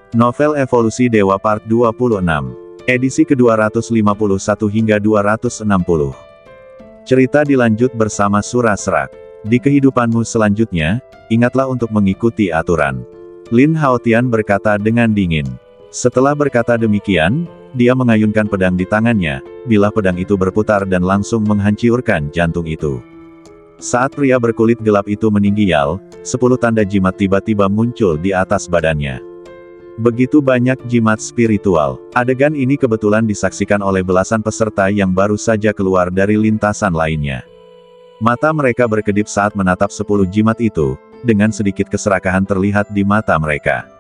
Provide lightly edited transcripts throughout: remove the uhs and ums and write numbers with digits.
Novel Evolusi Dewa Part 26. Edisi ke-251 hingga 260. Cerita dilanjut bersama Surah Serak. Di kehidupanmu selanjutnya, ingatlah untuk mengikuti aturan. Lin Haotian berkata dengan dingin. Setelah berkata demikian, dia mengayunkan pedang di tangannya, bilah pedang itu berputar dan langsung menghancurkan jantung itu. Saat pria berkulit gelap itu meninggial, 10 tanda jimat tiba-tiba muncul di atas badannya. Begitu banyak jimat spiritual. Adegan ini kebetulan disaksikan oleh belasan peserta yang baru saja keluar dari lintasan lainnya. Mata mereka berkedip saat menatap 10 jimat itu, dengan sedikit keserakahan terlihat di mata mereka.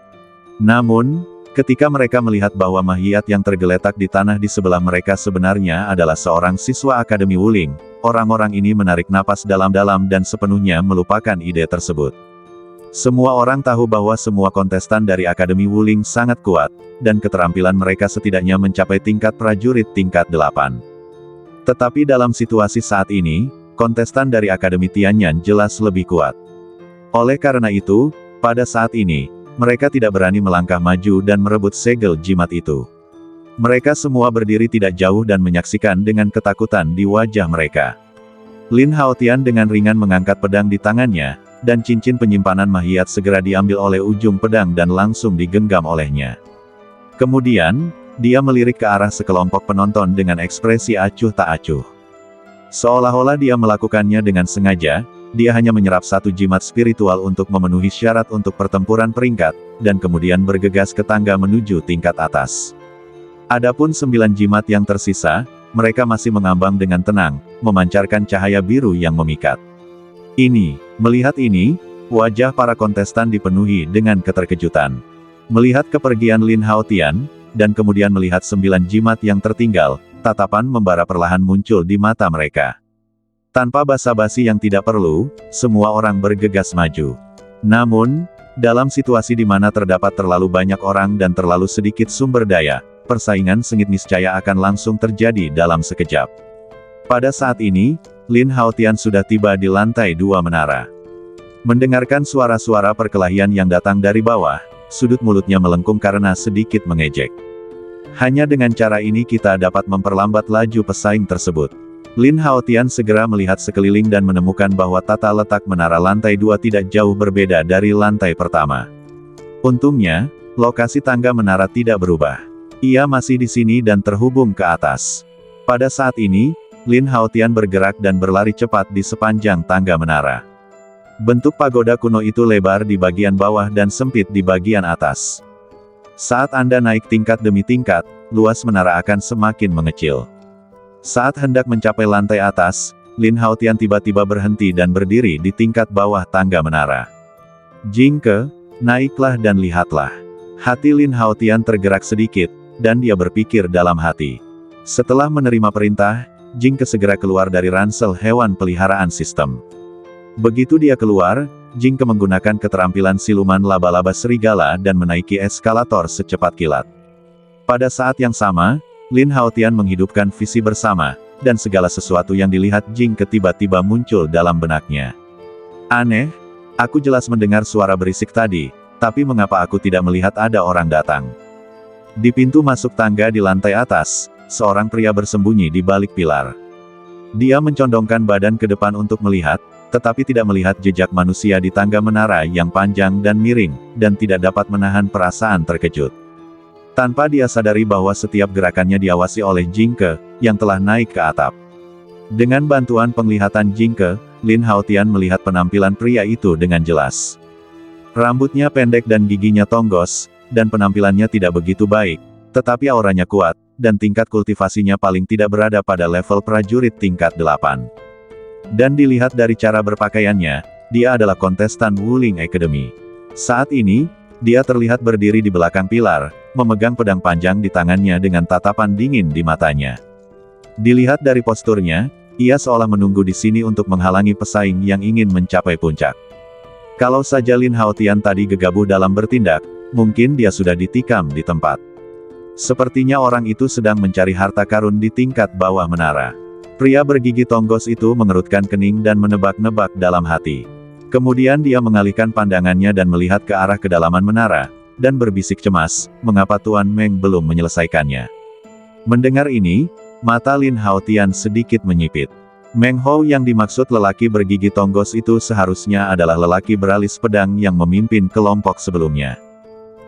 Namun, ketika mereka melihat bahwa mayat yang tergeletak di tanah di sebelah mereka sebenarnya adalah seorang siswa Akademi Wuling, orang-orang ini menarik napas dalam-dalam dan sepenuhnya melupakan ide tersebut. Semua orang tahu bahwa semua kontestan dari Akademi Wuling sangat kuat, dan keterampilan mereka setidaknya mencapai tingkat prajurit tingkat 8. Tetapi dalam situasi saat ini, kontestan dari Akademi Tianyan jelas lebih kuat. Oleh karena itu, pada saat ini, mereka tidak berani melangkah maju dan merebut segel jimat itu. Mereka semua berdiri tidak jauh dan menyaksikan dengan ketakutan di wajah mereka. Lin Haotian dengan ringan mengangkat pedang di tangannya, dan cincin penyimpanan mayat segera diambil oleh ujung pedang dan langsung digenggam olehnya. Kemudian, dia melirik ke arah sekelompok penonton dengan ekspresi acuh tak acuh. Seolah-olah dia melakukannya dengan sengaja, dia hanya menyerap 1 jimat spiritual untuk memenuhi syarat untuk pertempuran peringkat, dan kemudian bergegas ke tangga menuju tingkat atas. Adapun 9 jimat yang tersisa, mereka masih mengambang dengan tenang, memancarkan cahaya biru yang memikat. Melihat ini, wajah para kontestan dipenuhi dengan keterkejutan. Melihat kepergian Lin Haotian, dan kemudian melihat 9 jimat yang tertinggal, tatapan membara perlahan muncul di mata mereka. Tanpa basa-basi yang tidak perlu, semua orang bergegas maju. Namun, dalam situasi di mana terdapat terlalu banyak orang dan terlalu sedikit sumber daya, persaingan sengit niscaya akan langsung terjadi dalam sekejap. Pada saat ini, Lin Haotian sudah tiba di lantai 2 menara. Mendengarkan suara-suara perkelahian yang datang dari bawah, sudut mulutnya melengkung karena sedikit mengejek. Hanya dengan cara ini kita dapat memperlambat laju pesaing tersebut. Lin Haotian segera melihat sekeliling dan menemukan bahwa tata letak menara lantai 2 tidak jauh berbeda dari lantai pertama. Untungnya, lokasi tangga menara tidak berubah. Ia masih di sini dan terhubung ke atas. Pada saat ini, Lin Haotian bergerak dan berlari cepat di sepanjang tangga menara. Bentuk pagoda kuno itu lebar di bagian bawah dan sempit di bagian atas. Saat Anda naik tingkat demi tingkat, luas menara akan semakin mengecil. Saat hendak mencapai lantai atas, Lin Haotian tiba-tiba berhenti dan berdiri di tingkat bawah tangga menara. Jingke, naiklah dan lihatlah. Hati Lin Haotian tergerak sedikit, dan dia berpikir dalam hati. Setelah menerima perintah, Jingke segera keluar dari ransel hewan peliharaan sistem. Begitu dia keluar, Jingke menggunakan keterampilan siluman laba-laba serigala dan menaiki eskalator secepat kilat. Pada saat yang sama, Lin Haotian menghidupkan visi bersama, dan segala sesuatu yang dilihat Jingke tiba-tiba muncul dalam benaknya. Aneh, aku jelas mendengar suara berisik tadi, tapi mengapa aku tidak melihat ada orang datang? Di pintu masuk tangga di lantai atas, seorang pria bersembunyi di balik pilar. Dia mencondongkan badan ke depan untuk melihat, tetapi tidak melihat jejak manusia di tangga menara yang panjang dan miring, dan tidak dapat menahan perasaan terkejut. Tanpa dia sadari bahwa setiap gerakannya diawasi oleh Jingke, yang telah naik ke atap. Dengan bantuan penglihatan Jingke, Lin Haotian melihat penampilan pria itu dengan jelas. Rambutnya pendek dan giginya tonggos, dan penampilannya tidak begitu baik, tetapi auranya kuat, dan tingkat kultivasinya paling tidak berada pada level prajurit tingkat 8. Dan dilihat dari cara berpakaiannya, dia adalah kontestan Wuling Academy. Saat ini, dia terlihat berdiri di belakang pilar, memegang pedang panjang di tangannya dengan tatapan dingin di matanya. Dilihat dari posturnya, ia seolah menunggu di sini untuk menghalangi pesaing yang ingin mencapai puncak. Kalau saja Lin Haotian tadi gegabah dalam bertindak, mungkin dia sudah ditikam di tempat. Sepertinya orang itu sedang mencari harta karun di tingkat bawah menara. Pria bergigi tonggos itu mengerutkan kening dan menebak-nebak dalam hati. Kemudian dia mengalihkan pandangannya dan melihat ke arah kedalaman menara, dan berbisik cemas, mengapa Tuan Meng belum menyelesaikannya. Mendengar ini, mata Lin Haotian sedikit menyipit. Meng Hao yang dimaksud lelaki bergigi tonggos itu seharusnya adalah lelaki beralis pedang yang memimpin kelompok sebelumnya.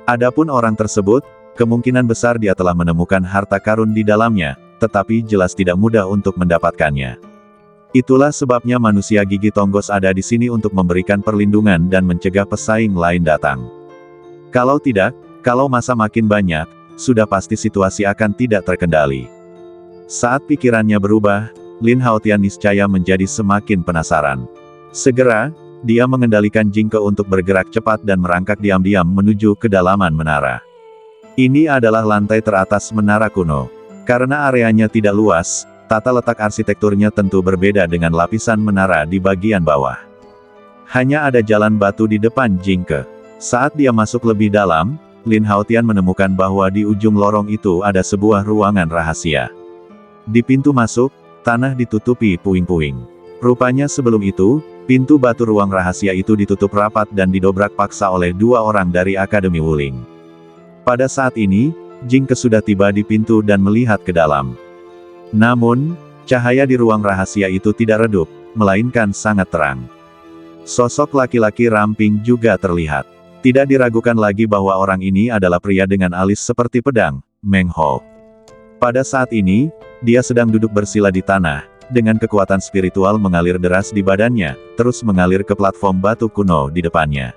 Adapun orang tersebut, kemungkinan besar dia telah menemukan harta karun di dalamnya, tetapi jelas tidak mudah untuk mendapatkannya. Itulah sebabnya manusia gigi tonggos ada di sini untuk memberikan perlindungan dan mencegah pesaing lain datang. Kalau tidak, kalau masa makin banyak, sudah pasti situasi akan tidak terkendali. Saat pikirannya berubah, Lin Haotian niscaya menjadi semakin penasaran. Segera, dia mengendalikan Jingke untuk bergerak cepat dan merangkak diam-diam menuju kedalaman menara. Ini adalah lantai teratas menara kuno. Karena areanya tidak luas, tata letak arsitekturnya tentu berbeda dengan lapisan menara di bagian bawah. Hanya ada jalan batu di depan Jingke. Saat dia masuk lebih dalam, Lin Haotian menemukan bahwa di ujung lorong itu ada sebuah ruangan rahasia. Di pintu masuk, tanah ditutupi puing-puing. Rupanya sebelum itu, pintu batu ruang rahasia itu ditutup rapat dan didobrak paksa oleh 2 orang dari Akademi Wuling. Pada saat ini, Jingke sudah tiba di pintu dan melihat ke dalam. Namun, cahaya di ruang rahasia itu tidak redup, melainkan sangat terang. Sosok laki-laki ramping juga terlihat. Tidak diragukan lagi bahwa orang ini adalah pria dengan alis seperti pedang, Meng Hao. Pada saat ini, dia sedang duduk bersila di tanah, dengan kekuatan spiritual mengalir deras di badannya, terus mengalir ke platform batu kuno di depannya.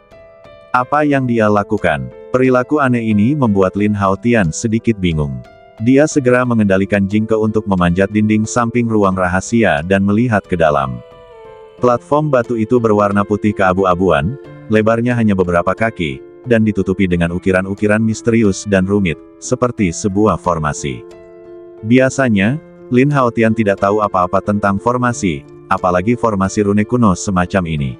Apa yang dia lakukan? Perilaku aneh ini membuat Lin Haotian sedikit bingung. Dia segera mengendalikan Jingke untuk memanjat dinding samping ruang rahasia dan melihat ke dalam. Platform batu itu berwarna putih keabu-abuan, lebarnya hanya beberapa kaki, dan ditutupi dengan ukiran-ukiran misterius dan rumit, seperti sebuah formasi. Biasanya, Lin Haotian tidak tahu apa-apa tentang formasi, apalagi formasi rune kuno semacam ini.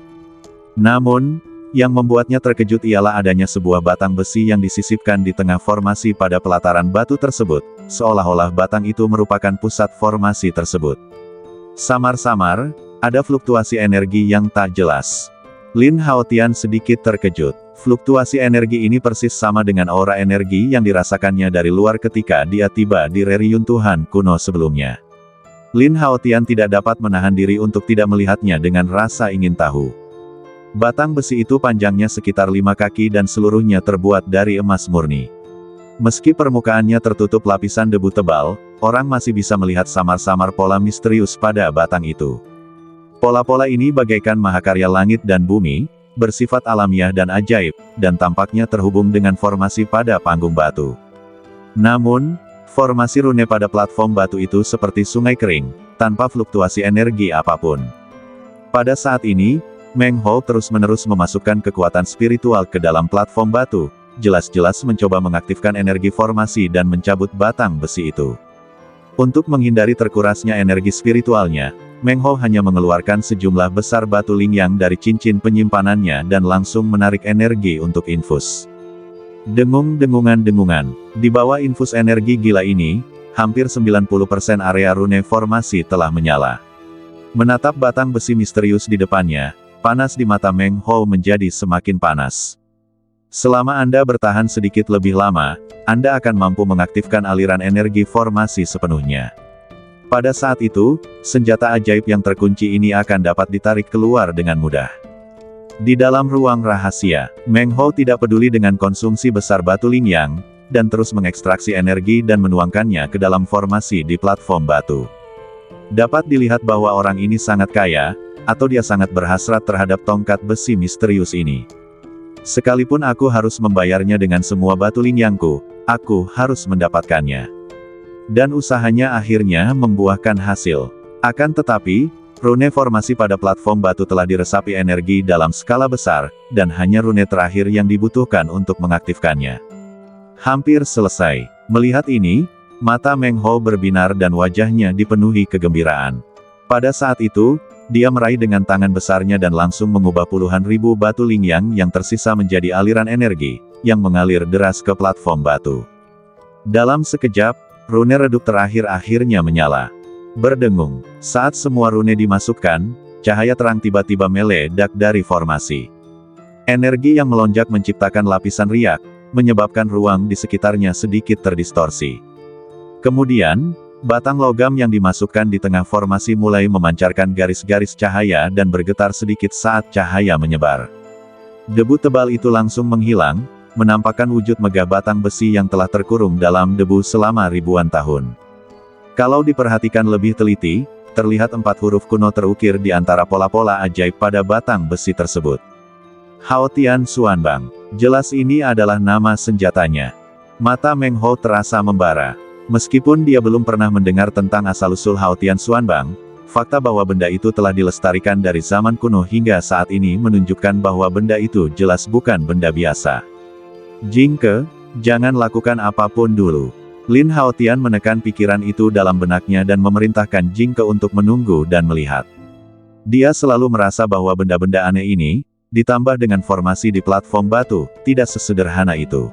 Namun, yang membuatnya terkejut ialah adanya sebuah batang besi yang disisipkan di tengah formasi pada pelataran batu tersebut, seolah-olah batang itu merupakan pusat formasi tersebut. Samar-samar, ada fluktuasi energi yang tak jelas. Lin Haotian sedikit terkejut. Fluktuasi energi ini persis sama dengan aura energi yang dirasakannya dari luar ketika dia tiba di reruntuhan kuno sebelumnya. Lin Haotian tidak dapat menahan diri untuk tidak melihatnya dengan rasa ingin tahu. Batang besi itu panjangnya sekitar 5 kaki dan seluruhnya terbuat dari emas murni. Meski permukaannya tertutup lapisan debu tebal, orang masih bisa melihat samar-samar pola misterius pada batang itu. Pola-pola ini bagaikan mahakarya langit dan bumi, bersifat alamiah dan ajaib, dan tampaknya terhubung dengan formasi pada panggung batu. Namun, formasi rune pada platform batu itu seperti sungai kering, tanpa fluktuasi energi apapun. Pada saat ini, Meng Hao terus-menerus memasukkan kekuatan spiritual ke dalam platform batu, jelas-jelas mencoba mengaktifkan energi formasi dan mencabut batang besi itu. Untuk menghindari terkurasnya energi spiritualnya, Meng Hao hanya mengeluarkan sejumlah besar batu lingyang dari cincin penyimpanannya dan langsung menarik energi untuk infus. Dengung-dengungan. Di bawah infus energi gila ini, hampir 90% area rune formasi telah menyala. Menatap batang besi misterius di depannya, panas di mata Meng Hao menjadi semakin panas. Selama Anda bertahan sedikit lebih lama, Anda akan mampu mengaktifkan aliran energi formasi sepenuhnya. Pada saat itu, senjata ajaib yang terkunci ini akan dapat ditarik keluar dengan mudah. Di dalam ruang rahasia, Meng Hao tidak peduli dengan konsumsi besar batu lingyang, dan terus mengekstraksi energi dan menuangkannya ke dalam formasi di platform batu. Dapat dilihat bahwa orang ini sangat kaya, atau dia sangat berhasrat terhadap tongkat besi misterius ini. Sekalipun aku harus membayarnya dengan semua batu lingyangku, aku harus mendapatkannya. Dan usahanya akhirnya membuahkan hasil. Akan tetapi, rune formasi pada platform batu telah diresapi energi dalam skala besar, dan hanya rune terakhir yang dibutuhkan untuk mengaktifkannya. Hampir selesai. Melihat ini, mata Meng Hao berbinar dan wajahnya dipenuhi kegembiraan. Pada saat itu, dia meraih dengan tangan besarnya dan langsung mengubah puluhan ribu batu lingyang yang tersisa menjadi aliran energi, yang mengalir deras ke platform batu. Dalam sekejap, rune redup terakhir akhirnya menyala. Berdengung, saat semua rune dimasukkan, cahaya terang tiba-tiba meledak dari formasi. Energi yang melonjak menciptakan lapisan riak, menyebabkan ruang di sekitarnya sedikit terdistorsi. Kemudian, batang logam yang dimasukkan di tengah formasi mulai memancarkan garis-garis cahaya dan bergetar sedikit saat cahaya menyebar. Debu tebal itu langsung menghilang, menampakkan wujud megah batang besi yang telah terkurung dalam debu selama ribuan tahun. Kalau diperhatikan lebih teliti, terlihat 4 huruf kuno terukir di antara pola-pola ajaib pada batang besi tersebut. Hao Tian Xuanbang. Jelas ini adalah nama senjatanya. Mata Meng Hou terasa membara. Meskipun dia belum pernah mendengar tentang asal-usul Hao Tian Xuanbang, fakta bahwa benda itu telah dilestarikan dari zaman kuno hingga saat ini menunjukkan bahwa benda itu jelas bukan benda biasa. Jingke, jangan lakukan apapun dulu. Lin Haotian menekan pikiran itu dalam benaknya dan memerintahkan Jingke untuk menunggu dan melihat. Dia selalu merasa bahwa benda-benda aneh ini, ditambah dengan formasi di platform batu, tidak sesederhana itu.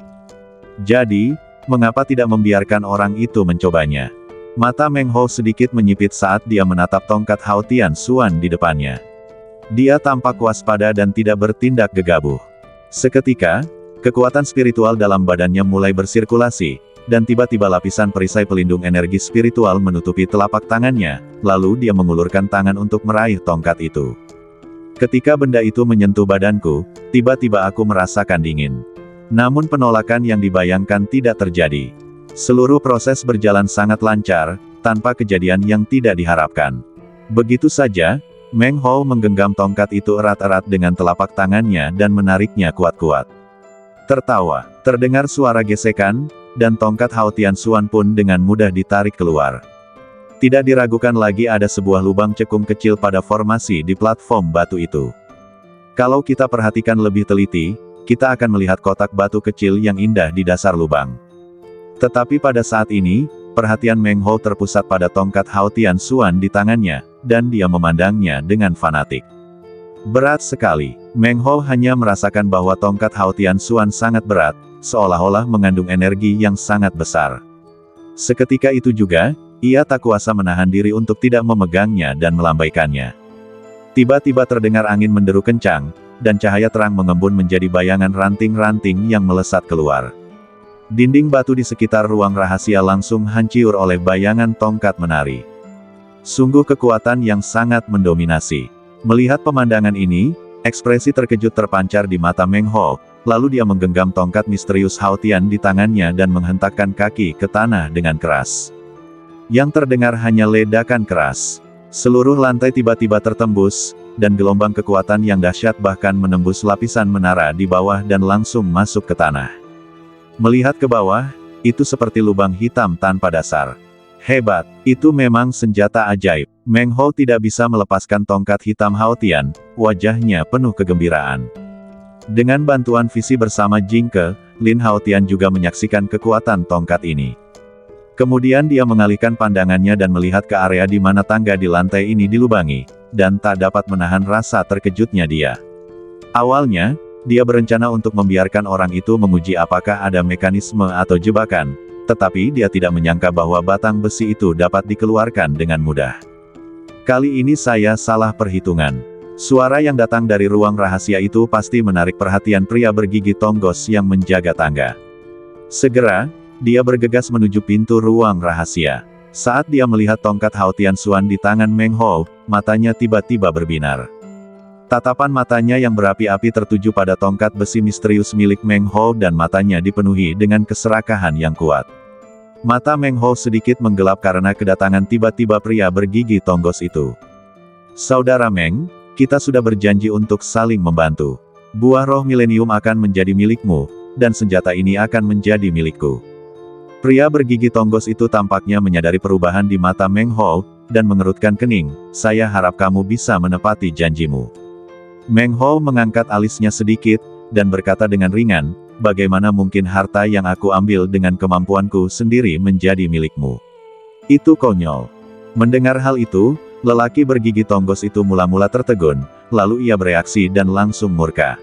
Jadi, mengapa tidak membiarkan orang itu mencobanya? Mata Meng Hou sedikit menyipit saat dia menatap tongkat Hao Tian Xuan di depannya. Dia tampak waspada dan tidak bertindak gegabah. Seketika, kekuatan spiritual dalam badannya mulai bersirkulasi, dan tiba-tiba lapisan perisai pelindung energi spiritual menutupi telapak tangannya, lalu dia mengulurkan tangan untuk meraih tongkat itu. Ketika benda itu menyentuh badanku, tiba-tiba aku merasakan dingin. Namun penolakan yang dibayangkan tidak terjadi. Seluruh proses berjalan sangat lancar, tanpa kejadian yang tidak diharapkan. Begitu saja, Meng Hou menggenggam tongkat itu erat-erat dengan telapak tangannya dan menariknya kuat-kuat. Tertawa, terdengar suara gesekan, dan tongkat Hao Tian Xuan pun dengan mudah ditarik keluar. Tidak diragukan lagi ada sebuah lubang cekung kecil pada formasi di platform batu itu. Kalau kita perhatikan lebih teliti, kita akan melihat kotak batu kecil yang indah di dasar lubang. Tetapi pada saat ini, perhatian Meng Hou terpusat pada tongkat Hao Tian Xuan di tangannya, dan dia memandangnya dengan fanatik. Berat sekali. Meng Hou hanya merasakan bahwa tongkat Hao Tian Xuan sangat berat, seolah-olah mengandung energi yang sangat besar. Seketika itu juga, ia tak kuasa menahan diri untuk tidak memegangnya dan melambaikannya. Tiba-tiba terdengar angin menderu kencang, dan cahaya terang mengembun menjadi bayangan ranting-ranting yang melesat keluar. Dinding batu di sekitar ruang rahasia langsung hancur oleh bayangan tongkat menari. Sungguh kekuatan yang sangat mendominasi. Melihat pemandangan ini, ekspresi terkejut terpancar di mata Meng Hou, lalu dia menggenggam tongkat misterius Hao Tian di tangannya dan menghentakkan kaki ke tanah dengan keras. Yang terdengar hanya ledakan keras. Seluruh lantai tiba-tiba tertembus, dan gelombang kekuatan yang dahsyat bahkan menembus lapisan menara di bawah dan langsung masuk ke tanah. Melihat ke bawah, itu seperti lubang hitam tanpa dasar. Hebat, itu memang senjata ajaib. Meng Hou tidak bisa melepaskan tongkat hitam Hao Tian, wajahnya penuh kegembiraan. Dengan bantuan visi bersama Jingke, Lin Haotian juga menyaksikan kekuatan tongkat ini. Kemudian dia mengalihkan pandangannya dan melihat ke area di mana tangga di lantai ini dilubangi, dan tak dapat menahan rasa terkejutnya dia. Awalnya, dia berencana untuk membiarkan orang itu menguji apakah ada mekanisme atau jebakan, tetapi dia tidak menyangka bahwa batang besi itu dapat dikeluarkan dengan mudah. Kali ini saya salah perhitungan. Suara yang datang dari ruang rahasia itu pasti menarik perhatian pria bergigi tonggos yang menjaga tangga. Segera, dia bergegas menuju pintu ruang rahasia. Saat dia melihat tongkat Hao Tian Xuan di tangan Meng Hou, matanya tiba-tiba berbinar. Tatapan matanya yang berapi-api tertuju pada tongkat besi misterius milik Meng Hou dan matanya dipenuhi dengan keserakahan yang kuat. Mata Meng Hou sedikit menggelap karena kedatangan tiba-tiba pria bergigi tonggos itu. Saudara Meng, kita sudah berjanji untuk saling membantu. Buah roh milenium akan menjadi milikmu, dan senjata ini akan menjadi milikku. Pria bergigi tonggos itu tampaknya menyadari perubahan di mata Meng Hou, dan mengerutkan kening. Saya harap kamu bisa menepati janjimu. Meng Hou mengangkat alisnya sedikit, dan berkata dengan ringan, bagaimana mungkin harta yang aku ambil dengan kemampuanku sendiri menjadi milikmu? Itu konyol. Mendengar hal itu, lelaki bergigi tonggos itu mula-mula tertegun, lalu ia bereaksi dan langsung murka.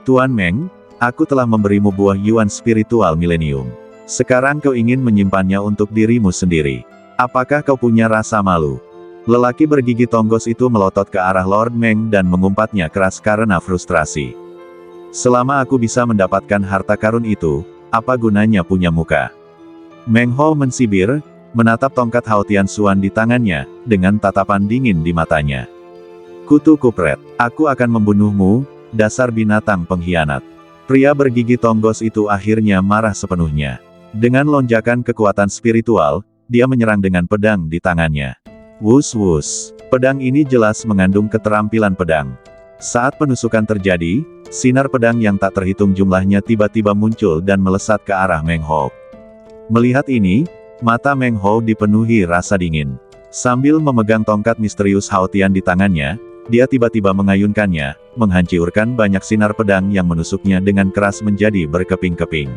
Tuan Meng, aku telah memberimu buah Yuan spiritual milenium. Sekarang kau ingin menyimpannya untuk dirimu sendiri. Apakah kau punya rasa malu? Lelaki bergigi tonggos itu melotot ke arah Lord Meng dan mengumpatnya keras karena frustrasi. Selama aku bisa mendapatkan harta karun itu, apa gunanya punya muka? Meng Ho mensibir, menatap tongkat Hao Tianxuan di tangannya, dengan tatapan dingin di matanya. Kutu kupret, aku akan membunuhmu, dasar binatang pengkhianat. Pria bergigi tonggos itu akhirnya marah sepenuhnya. Dengan lonjakan kekuatan spiritual, dia menyerang dengan pedang di tangannya. Wus wus, pedang ini jelas mengandung keterampilan pedang. Saat penusukan terjadi, sinar pedang yang tak terhitung jumlahnya tiba-tiba muncul dan melesat ke arah Meng Ho. Melihat ini, mata Meng Ho dipenuhi rasa dingin. Sambil memegang tongkat misterius Hao Tian di tangannya, dia tiba-tiba mengayunkannya, menghancurkan banyak sinar pedang yang menusuknya dengan keras menjadi berkeping-keping.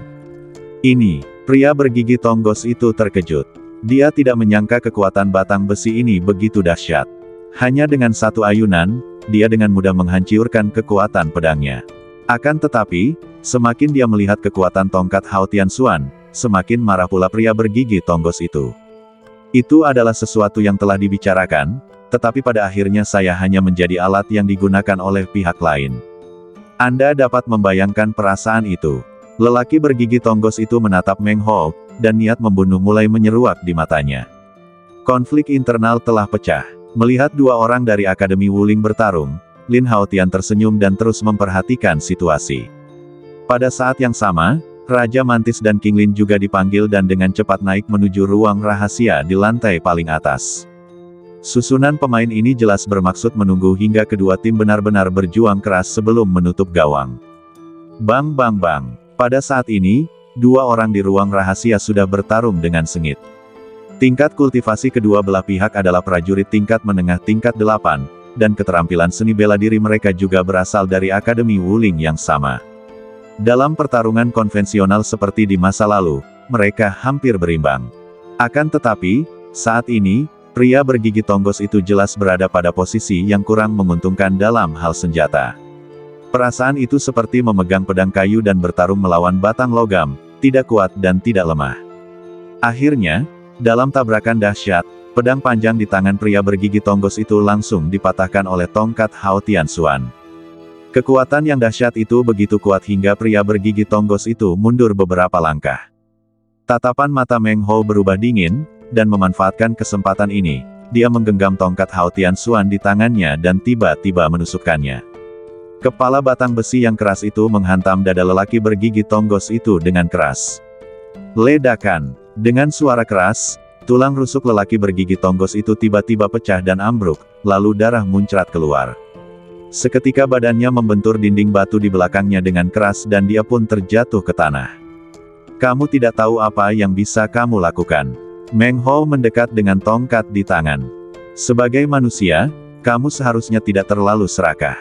Ini, pria bergigi tonggos itu terkejut. Dia tidak menyangka kekuatan batang besi ini begitu dahsyat. Hanya dengan satu ayunan, dia dengan mudah menghancurkan kekuatan pedangnya. Akan tetapi, semakin dia melihat kekuatan tongkat Hao Tianxuan, semakin marah pula pria bergigi tonggos itu. Itu adalah sesuatu yang telah dibicarakan, tetapi pada akhirnya saya hanya menjadi alat yang digunakan oleh pihak lain. Anda dapat membayangkan perasaan itu. Lelaki bergigi tonggos itu menatap Meng Ho, dan niat membunuh mulai menyeruak di matanya. Konflik internal telah pecah. Melihat dua orang dari Akademi Wuling bertarung, Lin Haotian tersenyum dan terus memperhatikan situasi. Pada saat yang sama, Raja Mantis dan King Lin juga dipanggil dan dengan cepat naik menuju ruang rahasia di lantai paling atas. Susunan pemain ini jelas bermaksud menunggu hingga kedua tim benar-benar berjuang keras sebelum menutup gawang. Bang bang bang. Pada saat ini, dua orang di ruang rahasia sudah bertarung dengan sengit. Tingkat kultivasi kedua belah pihak adalah prajurit tingkat menengah tingkat 8, dan keterampilan seni bela diri mereka juga berasal dari Akademi Wuling yang sama. Dalam pertarungan konvensional seperti di masa lalu, mereka hampir berimbang. Akan tetapi, saat ini, pria bergigi tonggos itu jelas berada pada posisi yang kurang menguntungkan dalam hal senjata. Perasaan itu seperti memegang pedang kayu dan bertarung melawan batang logam, tidak kuat dan tidak lemah. Akhirnya, dalam tabrakan dahsyat, pedang panjang di tangan pria bergigi tonggos itu langsung dipatahkan oleh tongkat Hao Tianxuan. Kekuatan yang dahsyat itu begitu kuat hingga pria bergigi tonggos itu mundur beberapa langkah. Tatapan mata Meng Ho berubah dingin, dan memanfaatkan kesempatan ini, dia menggenggam tongkat Hao Tianxuan di tangannya dan tiba-tiba menusukkannya. Kepala batang besi yang keras itu menghantam dada lelaki bergigi tonggos itu dengan keras. Ledakan. Dengan suara keras, tulang rusuk lelaki bergigi tonggos itu tiba-tiba pecah dan ambruk, lalu darah muncrat keluar. Seketika badannya membentur dinding batu di belakangnya dengan keras dan dia pun terjatuh ke tanah. Kamu tidak tahu apa yang bisa kamu lakukan. Meng Ho mendekat dengan tongkat di tangan. Sebagai manusia, kamu seharusnya tidak terlalu serakah.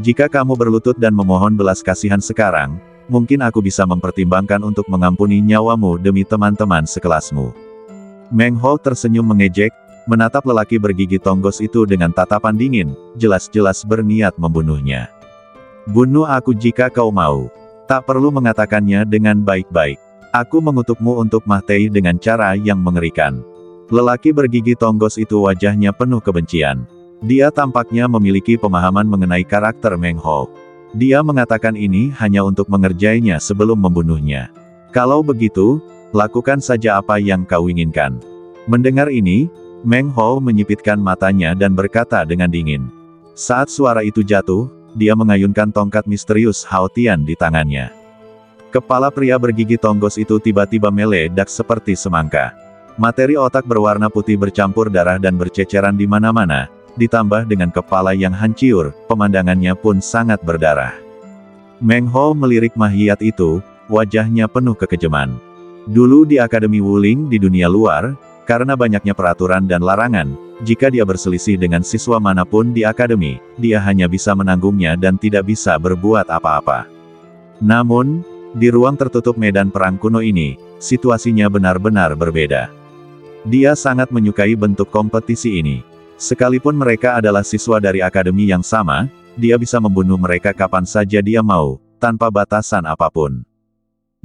Jika kamu berlutut dan memohon belas kasihan sekarang, mungkin aku bisa mempertimbangkan untuk mengampuni nyawamu demi teman-teman sekelasmu. Meng Ho tersenyum mengejek, menatap lelaki bergigi tonggos itu dengan tatapan dingin, jelas-jelas berniat membunuhnya. Bunuh aku jika kau mau. Tak perlu mengatakannya dengan baik-baik. Aku mengutukmu untuk mati dengan cara yang mengerikan. Lelaki bergigi tonggos itu wajahnya penuh kebencian. Dia tampaknya memiliki pemahaman mengenai karakter Meng Ho. Dia mengatakan ini hanya untuk mengerjainya sebelum membunuhnya. Kalau begitu, lakukan saja apa yang kau inginkan. Mendengar ini, Meng Ho menyipitkan matanya dan berkata dengan dingin. Saat suara itu jatuh, dia mengayunkan tongkat misterius Hao Tian di tangannya. Kepala pria bergigi tonggos itu tiba-tiba meledak seperti semangka. Materi otak berwarna putih bercampur darah dan berceceran di mana-mana. Ditambah dengan kepala yang hancur, pemandangannya pun sangat berdarah. Meng Ho melirik mahiyat itu, wajahnya penuh kekejaman. Dulu di Akademi Wuling di dunia luar, karena banyaknya peraturan dan larangan, jika dia berselisih dengan siswa manapun di akademi, dia hanya bisa menanggungnya dan tidak bisa berbuat apa-apa. Namun, di ruang tertutup medan perang kuno ini, situasinya benar-benar berbeda. Dia sangat menyukai bentuk kompetisi ini. Sekalipun mereka adalah siswa dari akademi yang sama, dia bisa membunuh mereka kapan saja dia mau, tanpa batasan apapun.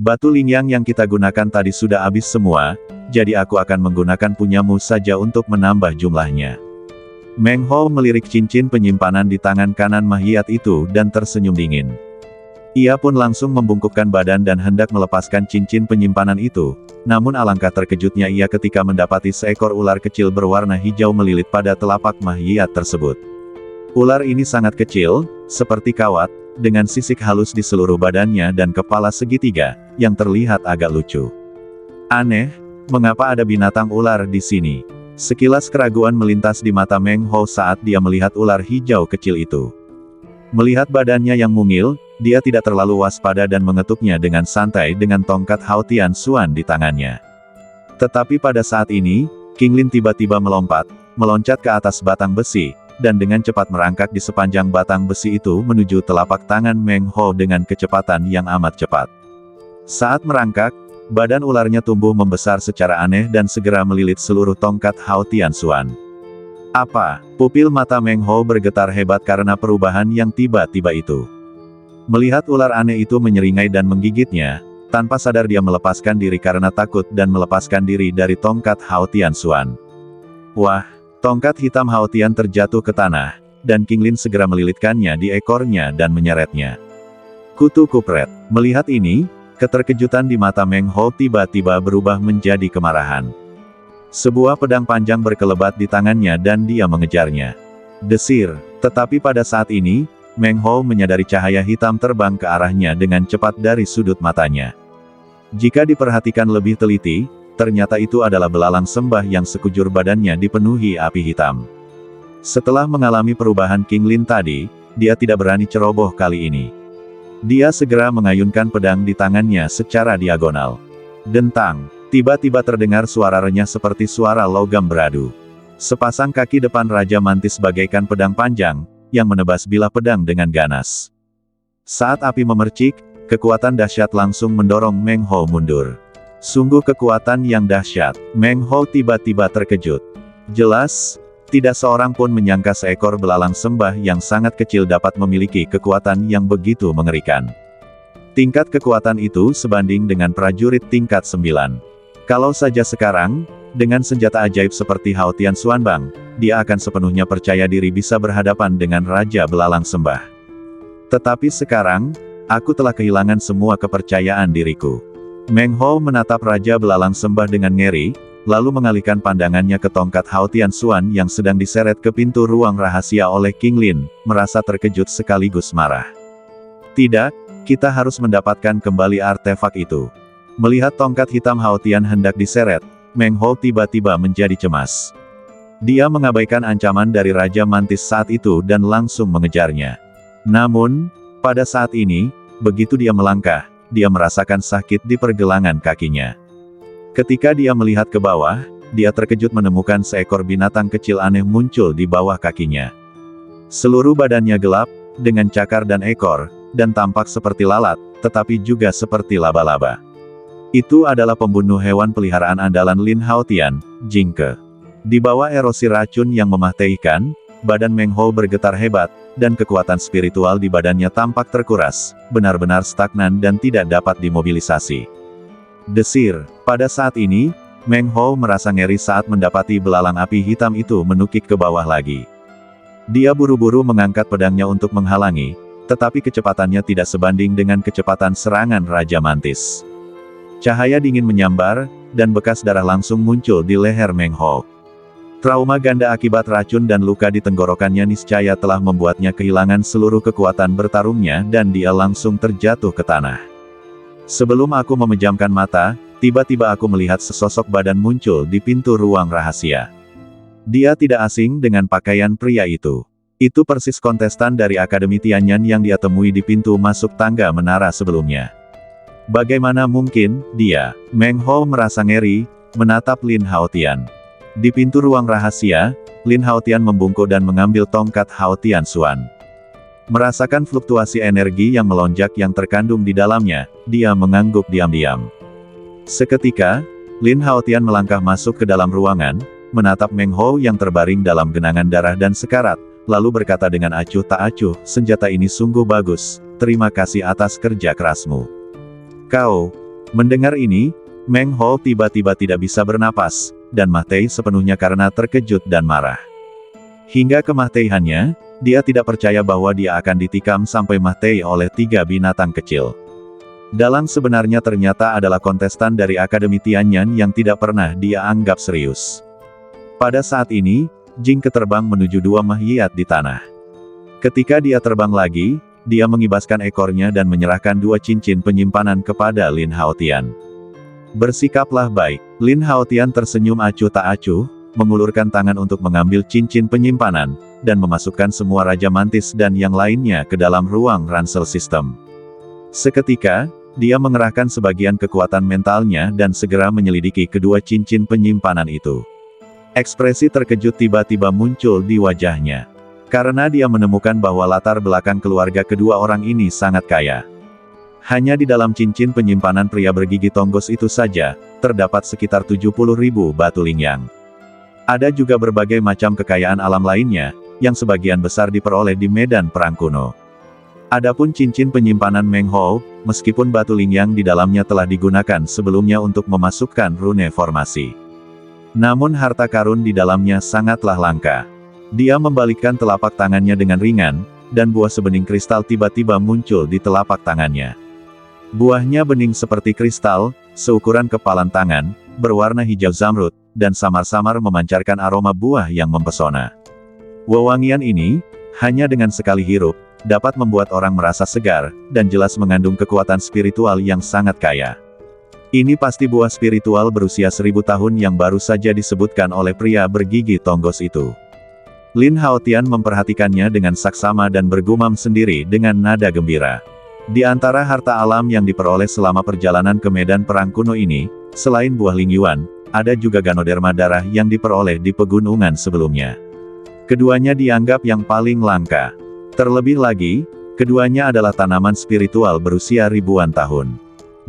Batu lingyang yang kita gunakan tadi sudah habis semua, jadi aku akan menggunakan punyamu saja untuk menambah jumlahnya. Meng Ho melirik cincin penyimpanan di tangan kanan mahiyat itu dan tersenyum dingin. Ia pun langsung membungkukkan badan dan hendak melepaskan cincin penyimpanan itu, namun alangkah terkejutnya ia ketika mendapati seekor ular kecil berwarna hijau melilit pada telapak Mahyiyat tersebut. Ular ini sangat kecil, seperti kawat, dengan sisik halus di seluruh badannya dan kepala segitiga, yang terlihat agak lucu. Aneh, mengapa ada binatang ular di sini? Sekilas keraguan melintas di mata Meng Ho saat dia melihat ular hijau kecil itu. Melihat badannya yang mungil, dia tidak terlalu waspada dan mengetuknya dengan santai dengan tongkat Hao Tian Xuan di tangannya. Tetapi pada saat ini, King Lin tiba-tiba meloncat ke atas batang besi, dan dengan cepat merangkak di sepanjang batang besi itu menuju telapak tangan Meng Ho dengan kecepatan yang amat cepat. Saat merangkak, badan ularnya tumbuh membesar secara aneh dan segera melilit seluruh tongkat Hao Tian Xuan. Apa? Pupil mata Meng Ho bergetar hebat karena perubahan yang tiba-tiba itu. Melihat ular aneh itu menyeringai dan menggigitnya, tanpa sadar dia melepaskan diri karena takut dan melepaskan diri dari tongkat Hao Tian Xuan. Wah, tongkat hitam Hao Tian terjatuh ke tanah, dan King Lin segera melilitkannya di ekornya dan menyeretnya. Kutu kupret. Melihat ini, keterkejutan di mata Meng Ho tiba-tiba berubah menjadi kemarahan. Sebuah pedang panjang berkelebat di tangannya dan dia mengejarnya. Desir. Tetapi pada saat ini, Meng Ho menyadari cahaya hitam terbang ke arahnya dengan cepat dari sudut matanya. Jika diperhatikan lebih teliti, ternyata itu adalah belalang sembah yang sekujur badannya dipenuhi api hitam. Setelah mengalami perubahan King Lin tadi, dia tidak berani ceroboh kali ini. Dia segera mengayunkan pedang di tangannya secara diagonal. Dentang. Tiba-tiba terdengar suara renyah seperti suara logam beradu. Sepasang kaki depan Raja Mantis bagaikan pedang panjang, yang menebas bilah pedang dengan ganas. Saat api memercik, kekuatan dahsyat langsung mendorong Meng Ho mundur. Sungguh kekuatan yang dahsyat. Meng Ho tiba-tiba terkejut. Jelas, tidak seorang pun menyangka seekor belalang sembah yang sangat kecil dapat memiliki kekuatan yang begitu mengerikan. Tingkat kekuatan itu sebanding dengan prajurit tingkat 9. Kalau saja sekarang, dengan senjata ajaib seperti Hao Tian Xuanbang, dia akan sepenuhnya percaya diri bisa berhadapan dengan Raja Belalang Sembah. Tetapi sekarang, aku telah kehilangan semua kepercayaan diriku. Meng Ho menatap Raja Belalang Sembah dengan ngeri, lalu mengalihkan pandangannya ke tongkat Hao Tian Xuan yang sedang diseret ke pintu ruang rahasia oleh King Lin, merasa terkejut sekaligus marah. Tidak, kita harus mendapatkan kembali artefak itu. Melihat tongkat hitam Hao Tian hendak diseret, Meng Ho tiba-tiba menjadi cemas. Dia mengabaikan ancaman dari Raja Mantis saat itu dan langsung mengejarnya. Namun, pada saat ini, begitu dia melangkah, dia merasakan sakit di pergelangan kakinya. Ketika dia melihat ke bawah, dia terkejut menemukan seekor binatang kecil aneh muncul di bawah kakinya. Seluruh badannya gelap, dengan cakar dan ekor, dan tampak seperti lalat, tetapi juga seperti laba-laba. Itu adalah pembunuh hewan peliharaan andalan Lin Hao Tian, Jingke. Di bawah erosi racun yang mematikan, badan Meng Ho bergetar hebat, dan kekuatan spiritual di badannya tampak terkuras, benar-benar stagnan dan tidak dapat dimobilisasi. Desir. Pada saat ini, Meng Ho merasa ngeri saat mendapati belalang api hitam itu menukik ke bawah lagi. Dia buru-buru mengangkat pedangnya untuk menghalangi, tetapi kecepatannya tidak sebanding dengan kecepatan serangan Raja Mantis. Cahaya dingin menyambar, dan bekas darah langsung muncul di leher Meng Ho. Trauma ganda akibat racun dan luka di tenggorokannya niscaya telah membuatnya kehilangan seluruh kekuatan bertarungnya dan dia langsung terjatuh ke tanah. Sebelum aku memejamkan mata, tiba-tiba aku melihat sesosok badan muncul di pintu ruang rahasia. Dia tidak asing dengan pakaian pria itu. Itu persis kontestan dari Akademi Tianyan yang dia temui di pintu masuk tangga menara sebelumnya. Bagaimana mungkin, dia, Meng Ho merasa ngeri, menatap Lin Hao Tian. Di pintu ruang rahasia, Lin Hao Tian membungkuk dan mengambil tongkat Hao Tian Xuan. Merasakan fluktuasi energi yang melonjak yang terkandung di dalamnya, dia mengangguk diam-diam. Seketika, Lin Hao Tian melangkah masuk ke dalam ruangan, menatap Meng Ho yang terbaring dalam genangan darah dan sekarat, lalu berkata dengan acuh tak acuh, senjata ini sungguh bagus, terima kasih atas kerja kerasmu. Kau. Mendengar ini, Meng Ho tiba-tiba tidak bisa bernapas, dan mati sepenuhnya karena terkejut dan marah. Hingga kematiannya, dia tidak percaya bahwa dia akan ditikam sampai mati oleh 3 binatang kecil. Dalang sebenarnya ternyata adalah kontestan dari Akademi Tianyan yang tidak pernah dia anggap serius. Pada saat ini, Jing terbang menuju 2 mayat di tanah. Ketika dia terbang lagi, dia mengibaskan ekornya dan menyerahkan 2 cincin penyimpanan kepada Lin Haotian. Bersikaplah baik. Lin Haotian tersenyum acuh tak acuh, mengulurkan tangan untuk mengambil cincin penyimpanan, dan memasukkan semua Raja Mantis dan yang lainnya ke dalam ruang ransel sistem. Seketika, dia mengerahkan sebagian kekuatan mentalnya dan segera menyelidiki kedua cincin penyimpanan itu. Ekspresi terkejut tiba-tiba muncul di wajahnya. Karena dia menemukan bahwa latar belakang keluarga kedua orang ini sangat kaya. Hanya di dalam cincin penyimpanan pria bergigi tonggos itu saja, terdapat sekitar 70.000 batu lingyang. Ada juga berbagai macam kekayaan alam lainnya, yang sebagian besar diperoleh di medan perang kuno. Adapun cincin penyimpanan Meng Hou, meskipun batu lingyang di dalamnya telah digunakan sebelumnya untuk memasukkan rune formasi. Namun harta karun di dalamnya sangatlah langka. Dia membalikkan telapak tangannya dengan ringan, dan buah sebening kristal tiba-tiba muncul di telapak tangannya. Buahnya bening seperti kristal, seukuran kepalan tangan, berwarna hijau zamrud, dan samar-samar memancarkan aroma buah yang mempesona. Wewangian ini, hanya dengan sekali hirup, dapat membuat orang merasa segar, dan jelas mengandung kekuatan spiritual yang sangat kaya. Ini pasti buah spiritual berusia 1000 tahun yang baru saja disebutkan oleh pria bergigi tonggos itu. Lin Haotian memperhatikannya dengan saksama dan bergumam sendiri dengan nada gembira. Di antara harta alam yang diperoleh selama perjalanan ke medan perang kuno ini, selain buah lingyuan, ada juga ganoderma darah yang diperoleh di pegunungan sebelumnya. Keduanya dianggap yang paling langka. Terlebih lagi, keduanya adalah tanaman spiritual berusia ribuan tahun.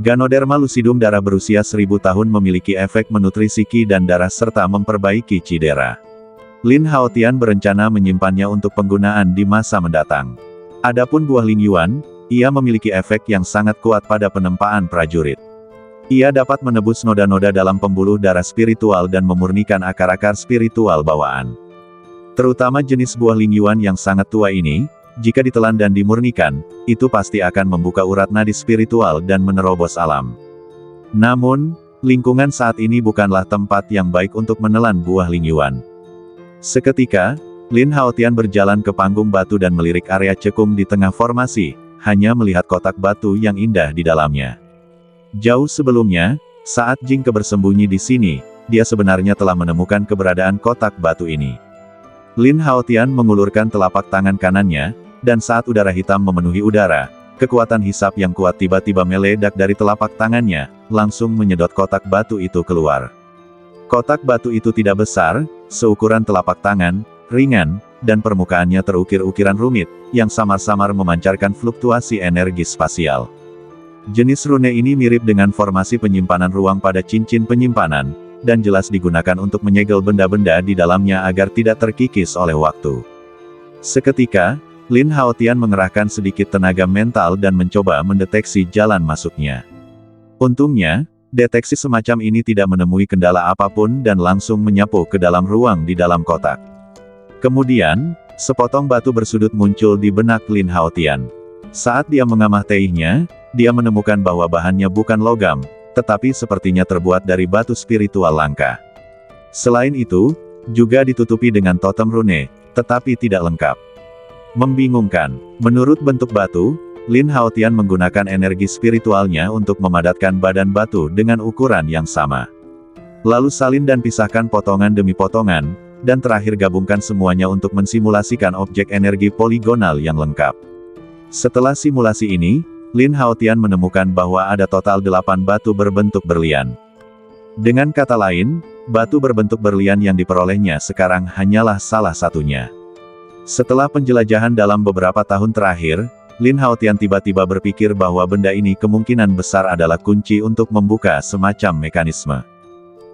Ganoderma lucidum darah berusia 1000 tahun memiliki efek menutrisi ki dan darah serta memperbaiki cedera. Lin Haotian berencana menyimpannya untuk penggunaan di masa mendatang. Adapun buah lingyuan, ia memiliki efek yang sangat kuat pada penempaan prajurit. Ia dapat menebus noda-noda dalam pembuluh darah spiritual dan memurnikan akar-akar spiritual bawaan. Terutama jenis buah lingyuan yang sangat tua ini, jika ditelan dan dimurnikan, itu pasti akan membuka urat nadi spiritual dan menerobos alam. Namun, lingkungan saat ini bukanlah tempat yang baik untuk menelan buah lingyuan. Seketika, Lin Haotian berjalan ke panggung batu dan melirik area cekung di tengah formasi, hanya melihat kotak batu yang indah di dalamnya. Jauh sebelumnya, saat Jing bersembunyi di sini, dia sebenarnya telah menemukan keberadaan kotak batu ini. Lin Haotian mengulurkan telapak tangan kanannya, dan saat udara hitam memenuhi udara, kekuatan hisap yang kuat tiba-tiba meledak dari telapak tangannya, langsung menyedot kotak batu itu keluar. Kotak batu itu tidak besar, seukuran telapak tangan, ringan, dan permukaannya terukir-ukiran rumit, yang samar-samar memancarkan fluktuasi energi spasial. Jenis rune ini mirip dengan formasi penyimpanan ruang pada cincin penyimpanan, dan jelas digunakan untuk menyegel benda-benda di dalamnya agar tidak terkikis oleh waktu. Seketika, Lin Haotian mengerahkan sedikit tenaga mental dan mencoba mendeteksi jalan masuknya. Untungnya, deteksi semacam ini tidak menemui kendala apapun dan langsung menyapu ke dalam ruang di dalam kotak. Kemudian, sepotong batu bersudut muncul di benak Lin Haotian. Saat dia mengamatinya, dia menemukan bahwa bahannya bukan logam, tetapi sepertinya terbuat dari batu spiritual langka. Selain itu, juga ditutupi dengan totem rune, tetapi tidak lengkap. Membingungkan, menurut bentuk batu, Lin Haotian menggunakan energi spiritualnya untuk memadatkan badan batu dengan ukuran yang sama. Lalu salin dan pisahkan potongan demi potongan, dan terakhir gabungkan semuanya untuk mensimulasikan objek energi poligonal yang lengkap. Setelah simulasi ini, Lin Haotian menemukan bahwa ada total 8 batu berbentuk berlian. Dengan kata lain, batu berbentuk berlian yang diperolehnya sekarang hanyalah salah satunya. Setelah penjelajahan dalam beberapa tahun terakhir, Lin Haotian tiba-tiba berpikir bahwa benda ini kemungkinan besar adalah kunci untuk membuka semacam mekanisme.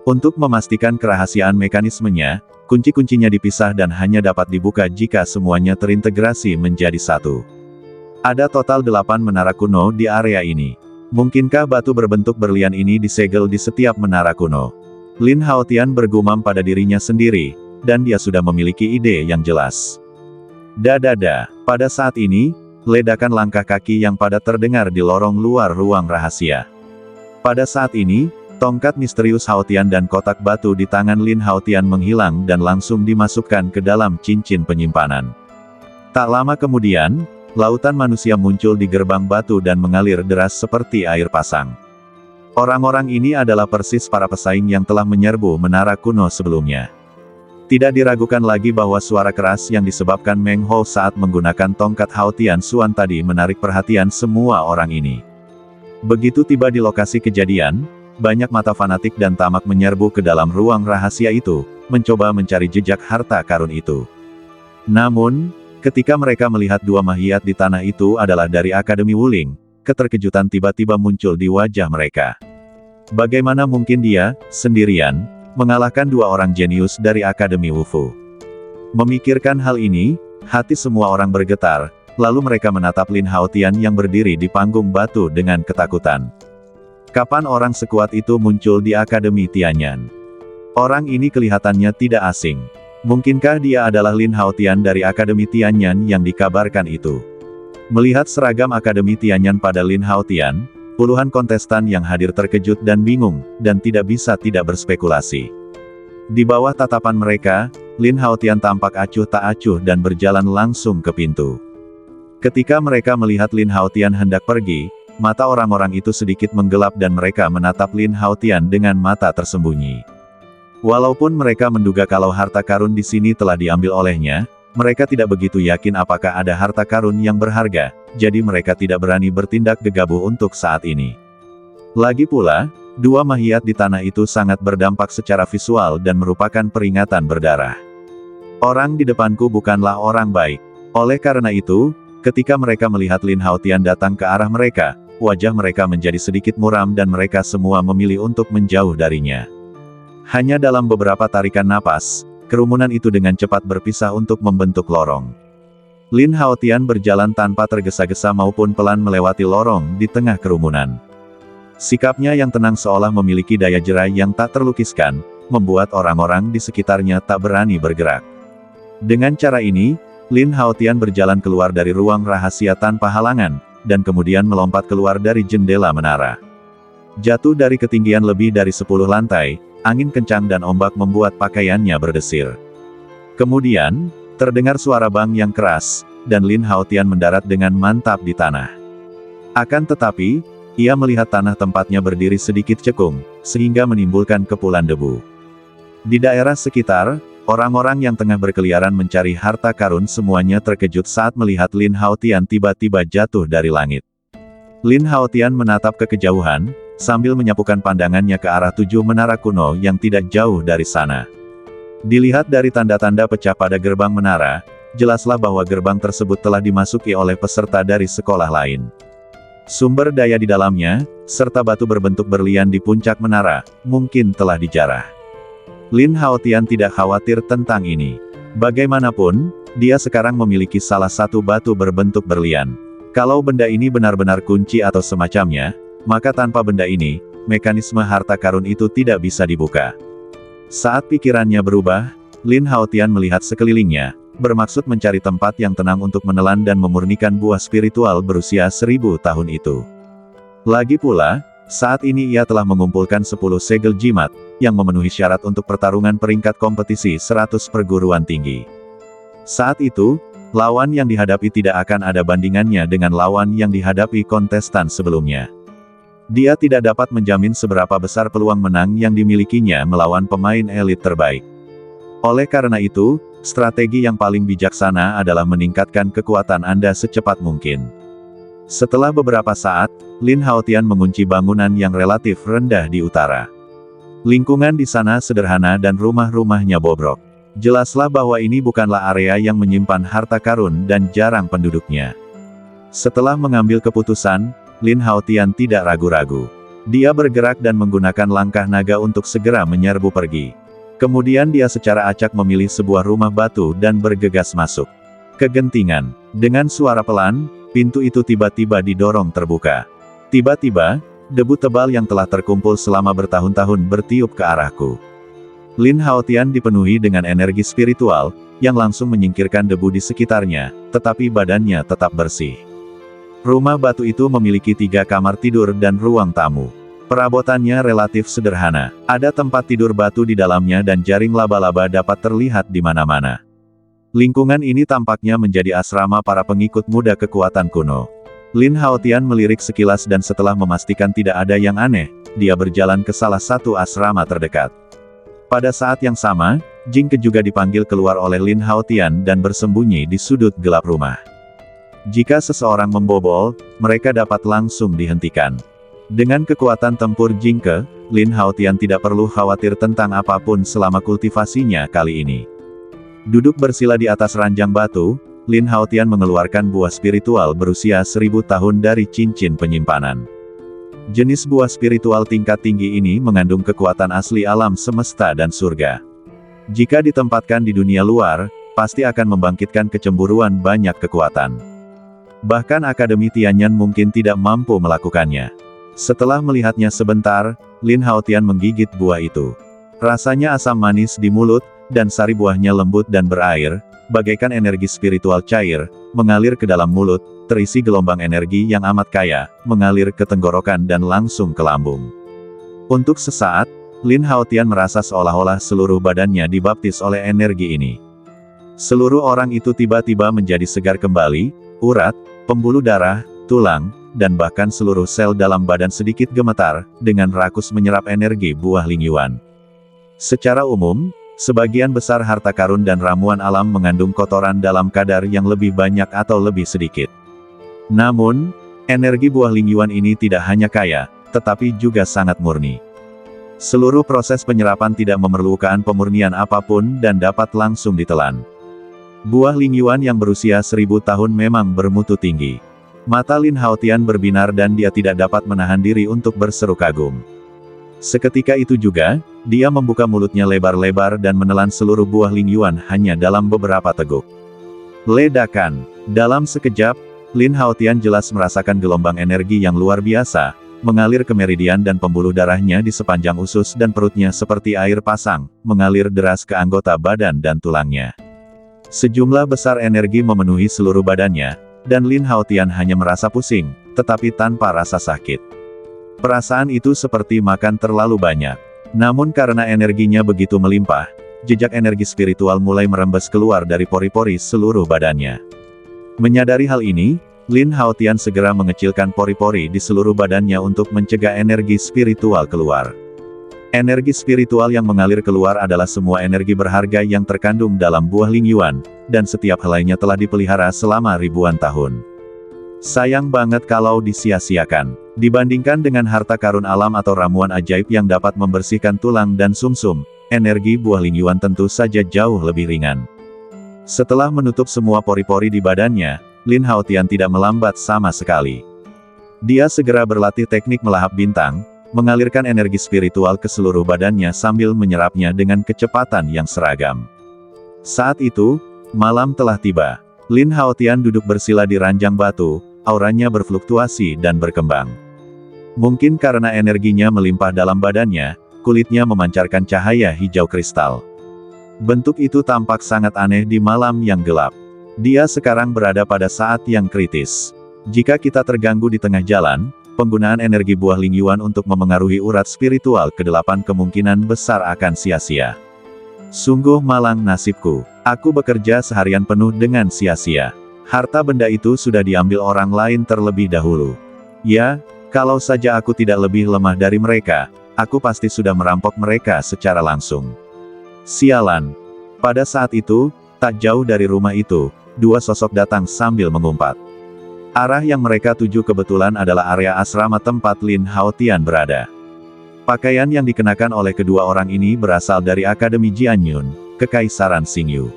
Untuk memastikan kerahasiaan mekanismenya, kunci-kuncinya dipisah dan hanya dapat dibuka jika semuanya terintegrasi menjadi satu. Ada total 8 menara kuno di area ini. Mungkinkah batu berbentuk berlian ini disegel di setiap menara kuno? Lin Haotian bergumam pada dirinya sendiri, dan dia sudah memiliki ide yang jelas. Dadada. Pada saat ini, ledakan langkah kaki yang padat terdengar di lorong luar ruang rahasia. Pada saat ini, tongkat misterius Haotian dan kotak batu di tangan Lin Haotian menghilang dan langsung dimasukkan ke dalam cincin penyimpanan. Tak lama kemudian, lautan manusia muncul di gerbang batu dan mengalir deras seperti air pasang. Orang-orang ini adalah persis para pesaing yang telah menyerbu menara kuno sebelumnya. Tidak diragukan lagi bahwa suara keras yang disebabkan Meng Ho saat menggunakan tongkat Haotian Xuan tadi menarik perhatian semua orang ini. Begitu tiba di lokasi kejadian, banyak mata fanatik dan tamak menyerbu ke dalam ruang rahasia itu, mencoba mencari jejak harta karun itu. Namun, ketika mereka melihat dua mayat di tanah itu adalah dari Akademi Wuling, keterkejutan tiba-tiba muncul di wajah mereka. Bagaimana mungkin dia, sendirian, mengalahkan dua orang jenius dari Akademi Wufu? Memikirkan hal ini, hati semua orang bergetar, lalu mereka menatap Lin Haotian yang berdiri di panggung batu dengan ketakutan. Kapan orang sekuat itu muncul di Akademi Tianyan? Orang ini kelihatannya tidak asing. Mungkinkah dia adalah Lin Haotian dari Akademi Tianyan yang dikabarkan itu? Melihat seragam Akademi Tianyan pada Lin Haotian, puluhan kontestan yang hadir terkejut dan bingung, dan tidak bisa tidak berspekulasi. Di bawah tatapan mereka, Lin Haotian tampak acuh tak acuh dan berjalan langsung ke pintu. Ketika mereka melihat Lin Haotian hendak pergi, mata orang-orang itu sedikit menggelap dan mereka menatap Lin Haotian dengan mata tersembunyi. Walaupun mereka menduga kalau harta karun di sini telah diambil olehnya, mereka tidak begitu yakin apakah ada harta karun yang berharga, jadi mereka tidak berani bertindak gegabah untuk saat ini. Lagi pula, dua mayat di tanah itu sangat berdampak secara visual dan merupakan peringatan berdarah. Orang di depanku bukanlah orang baik. Oleh karena itu, ketika mereka melihat Lin Haotian datang ke arah mereka, wajah mereka menjadi sedikit muram dan mereka semua memilih untuk menjauh darinya. Hanya dalam beberapa tarikan napas, kerumunan itu dengan cepat berpisah untuk membentuk lorong. Lin Haotian berjalan tanpa tergesa-gesa maupun pelan melewati lorong di tengah kerumunan. Sikapnya yang tenang seolah memiliki daya jerai yang tak terlukiskan, membuat orang-orang di sekitarnya tak berani bergerak. Dengan cara ini, Lin Haotian berjalan keluar dari ruang rahasia tanpa halangan, dan kemudian melompat keluar dari jendela menara. Jatuh dari ketinggian lebih dari 10 lantai, angin kencang dan ombak membuat pakaiannya berdesir. Kemudian, terdengar suara bang yang keras, dan Lin Haotian mendarat dengan mantap di tanah. Akan tetapi, ia melihat tanah tempatnya berdiri sedikit cekung, sehingga menimbulkan kepulan debu. Di daerah sekitar, orang-orang yang tengah berkeliaran mencari harta karun semuanya terkejut saat melihat Lin Haotian tiba-tiba jatuh dari langit. Lin Haotian menatap ke kejauhan, sambil menyapukan pandangannya ke arah 7 menara kuno yang tidak jauh dari sana. Dilihat dari tanda-tanda pecah pada gerbang menara, jelaslah bahwa gerbang tersebut telah dimasuki oleh peserta dari sekolah lain. Sumber daya di dalamnya, serta batu berbentuk berlian di puncak menara, mungkin telah dijarah. Lin Haotian tidak khawatir tentang ini. Bagaimanapun, dia sekarang memiliki salah satu batu berbentuk berlian. Kalau benda ini benar-benar kunci atau semacamnya, maka tanpa benda ini, mekanisme harta karun itu tidak bisa dibuka. Saat pikirannya berubah, Lin Haotian melihat sekelilingnya, bermaksud mencari tempat yang tenang untuk menelan dan memurnikan buah spiritual berusia 1000 tahun itu. Lagi pula, saat ini ia telah mengumpulkan 10 segel jimat, yang memenuhi syarat untuk pertarungan peringkat kompetisi 100 perguruan tinggi. Saat itu, lawan yang dihadapi tidak akan ada bandingannya dengan lawan yang dihadapi kontestan sebelumnya. Dia tidak dapat menjamin seberapa besar peluang menang yang dimilikinya melawan pemain elit terbaik. Oleh karena itu, strategi yang paling bijaksana adalah meningkatkan kekuatan Anda secepat mungkin. Setelah beberapa saat, Lin Haotian mengunci bangunan yang relatif rendah di utara. Lingkungan di sana sederhana dan rumah-rumahnya bobrok. Jelaslah bahwa ini bukanlah area yang menyimpan harta karun dan jarang penduduknya. Setelah mengambil keputusan, Lin Haotian tidak ragu-ragu. Dia bergerak dan menggunakan langkah naga untuk segera menyerbu pergi. Kemudian dia secara acak memilih sebuah rumah batu dan bergegas masuk. Kegentingan. Dengan suara pelan, pintu itu tiba-tiba didorong terbuka. Tiba-tiba, debu tebal yang telah terkumpul selama bertahun-tahun bertiup ke arahku. Lin Haotian dipenuhi dengan energi spiritual, yang langsung menyingkirkan debu di sekitarnya, tetapi badannya tetap bersih. Rumah batu itu memiliki 3 kamar tidur dan ruang tamu. Perabotannya relatif sederhana. Ada tempat tidur batu di dalamnya dan jaring laba-laba dapat terlihat di mana-mana. Lingkungan ini tampaknya menjadi asrama para pengikut muda kekuatan kuno. Lin Haotian melirik sekilas dan setelah memastikan tidak ada yang aneh, dia berjalan ke salah satu asrama terdekat. Pada saat yang sama, Jing Ke juga dipanggil keluar oleh Lin Haotian dan bersembunyi di sudut gelap rumah. Jika seseorang membobol, mereka dapat langsung dihentikan. Dengan kekuatan tempur Jing Ke, Lin Haotian tidak perlu khawatir tentang apapun selama kultivasinya kali ini. Duduk bersila di atas ranjang batu, Lin Haotian mengeluarkan buah spiritual berusia 1000 tahun dari cincin penyimpanan. Jenis buah spiritual tingkat tinggi ini mengandung kekuatan asli alam semesta dan surga. Jika ditempatkan di dunia luar, pasti akan membangkitkan kecemburuan banyak kekuatan. Bahkan Akademi Tianyan mungkin tidak mampu melakukannya. Setelah melihatnya sebentar, Lin Haotian menggigit buah itu. Rasanya asam manis di mulut, dan sari buahnya lembut dan berair, bagaikan energi spiritual cair, mengalir ke dalam mulut, terisi gelombang energi yang amat kaya, mengalir ke tenggorokan dan langsung ke lambung. Untuk sesaat, Lin Haotian merasa seolah-olah seluruh badannya dibaptis oleh energi ini. Seluruh orang itu tiba-tiba menjadi segar kembali, urat, pembuluh darah, tulang, dan bahkan seluruh sel dalam badan sedikit gemetar, dengan rakus menyerap energi buah Lingyuan. Secara umum, sebagian besar harta karun dan ramuan alam mengandung kotoran dalam kadar yang lebih banyak atau lebih sedikit. Namun, energi buah Lingyuan ini tidak hanya kaya, tetapi juga sangat murni. Seluruh proses penyerapan tidak memerlukan pemurnian apapun dan dapat langsung ditelan. Buah Lingyuan yang berusia 1000 tahun memang bermutu tinggi. Mata Lin Haotian berbinar dan dia tidak dapat menahan diri untuk berseru kagum. Seketika itu juga, dia membuka mulutnya lebar-lebar dan menelan seluruh buah Lingyuan hanya dalam beberapa teguk. Ledakan. Dalam sekejap, Lin Haotian jelas merasakan gelombang energi yang luar biasa, mengalir ke meridian dan pembuluh darahnya di sepanjang usus dan perutnya seperti air pasang, mengalir deras ke anggota badan dan tulangnya. Sejumlah besar energi memenuhi seluruh badannya, dan Lin Haotian hanya merasa pusing, tetapi tanpa rasa sakit. Perasaan itu seperti makan terlalu banyak. Namun karena energinya begitu melimpah, jejak energi spiritual mulai merembes keluar dari pori-pori seluruh badannya. Menyadari hal ini, Lin Haotian segera mengecilkan pori-pori di seluruh badannya untuk mencegah energi spiritual keluar. Energi spiritual yang mengalir keluar adalah semua energi berharga yang terkandung dalam buah Lingyuan, dan setiap helainya telah dipelihara selama ribuan tahun. Sayang banget kalau disia-siakan. Dibandingkan dengan harta karun alam atau ramuan ajaib yang dapat membersihkan tulang dan sumsum, energi buah Lingyuan tentu saja jauh lebih ringan. Setelah menutup semua pori-pori di badannya, Lin Haotian tidak melambat sama sekali. Dia segera berlatih teknik melahap bintang, mengalirkan energi spiritual ke seluruh badannya sambil menyerapnya dengan kecepatan yang seragam. Saat itu, malam telah tiba. Lin Haotian duduk bersila di ranjang batu, auranya berfluktuasi dan berkembang. Mungkin karena energinya melimpah dalam badannya, kulitnya memancarkan cahaya hijau kristal. Bentuk itu tampak sangat aneh di malam yang gelap. Dia sekarang berada pada saat yang kritis. Jika kita terganggu di tengah jalan, penggunaan energi buah Lingyuan untuk memengaruhi urat spiritual ke-8 kemungkinan besar akan sia-sia. Sungguh malang nasibku. Aku bekerja seharian penuh dengan sia-sia. Harta benda itu sudah diambil orang lain terlebih dahulu. Ya, kalau saja aku tidak lebih lemah dari mereka, aku pasti sudah merampok mereka secara langsung. Sialan. Pada saat itu, tak jauh dari rumah itu, dua sosok datang sambil mengumpat. Arah yang mereka tuju kebetulan adalah area asrama tempat Lin Haotian berada. Pakaian yang dikenakan oleh kedua orang ini berasal dari Akademi Jianyun, Kekaisaran Xingyu.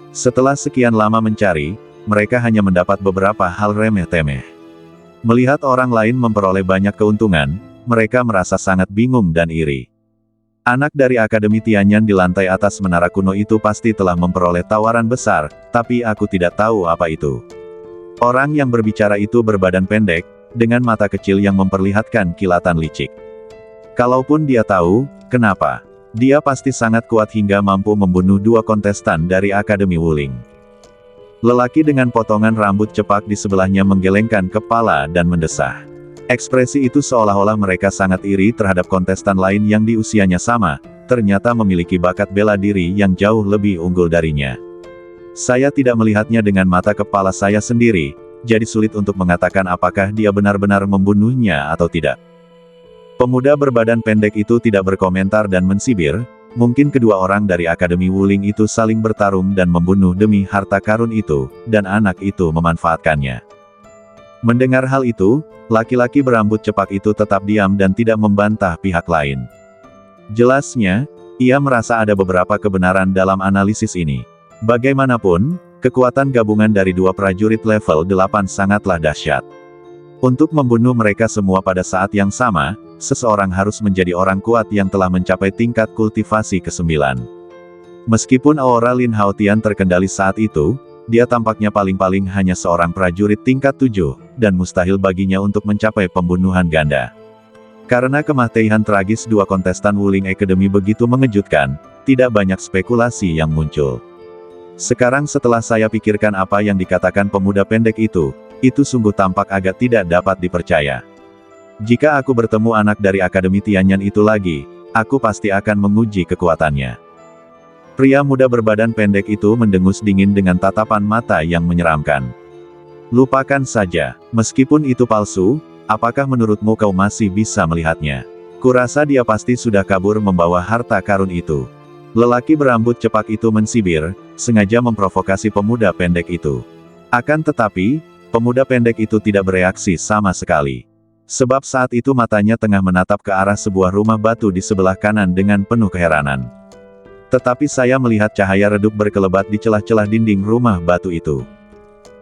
Setelah sekian lama mencari, mereka hanya mendapat beberapa hal remeh-temeh. Melihat orang lain memperoleh banyak keuntungan, mereka merasa sangat bingung dan iri. Anak dari Akademi Tianyan di lantai atas menara kuno itu pasti telah memperoleh tawaran besar, tapi aku tidak tahu apa itu. Orang yang berbicara itu berbadan pendek, dengan mata kecil yang memperlihatkan kilatan licik. Kalaupun dia tahu, kenapa? Dia pasti sangat kuat hingga mampu membunuh dua kontestan dari Akademi Wuling. Lelaki dengan potongan rambut cepak di sebelahnya menggelengkan kepala dan mendesah. Ekspresi itu seolah-olah mereka sangat iri terhadap kontestan lain yang di usianya sama, ternyata memiliki bakat bela diri yang jauh lebih unggul darinya. Saya tidak melihatnya dengan mata kepala saya sendiri, jadi sulit untuk mengatakan apakah dia benar-benar membunuhnya atau tidak. Pemuda berbadan pendek itu tidak berkomentar dan mensibir, mungkin kedua orang dari Akademi Wuling itu saling bertarung dan membunuh demi harta karun itu, dan anak itu memanfaatkannya. Mendengar hal itu, laki-laki berambut cepak itu tetap diam dan tidak membantah pihak lain. Jelasnya, ia merasa ada beberapa kebenaran dalam analisis ini. Bagaimanapun, kekuatan gabungan dari dua prajurit level 8 sangatlah dahsyat. Untuk membunuh mereka semua pada saat yang sama, seseorang harus menjadi orang kuat yang telah mencapai tingkat kultivasi ke-9. Meskipun aura Lin Haotian terkendali saat itu, dia tampaknya paling-paling hanya seorang prajurit tingkat 7, dan mustahil baginya untuk mencapai pembunuhan ganda. Karena kematian tragis dua kontestan Wuling Academy begitu mengejutkan, tidak banyak spekulasi yang muncul. Sekarang setelah saya pikirkan apa yang dikatakan pemuda pendek itu sungguh tampak agak tidak dapat dipercaya. Jika aku bertemu anak dari Akademi Tianyan itu lagi, aku pasti akan menguji kekuatannya. Pria muda berbadan pendek itu mendengus dingin dengan tatapan mata yang menyeramkan. Lupakan saja, meskipun itu palsu, apakah menurutmu kau masih bisa melihatnya? Kurasa dia pasti sudah kabur membawa harta karun itu. Lelaki berambut cepak itu mensibir, sengaja memprovokasi pemuda pendek itu. Akan tetapi, pemuda pendek itu tidak bereaksi sama sekali. Sebab saat itu matanya tengah menatap ke arah sebuah rumah batu di sebelah kanan dengan penuh keheranan. Tetapi saya melihat cahaya redup berkelebat di celah-celah dinding rumah batu itu.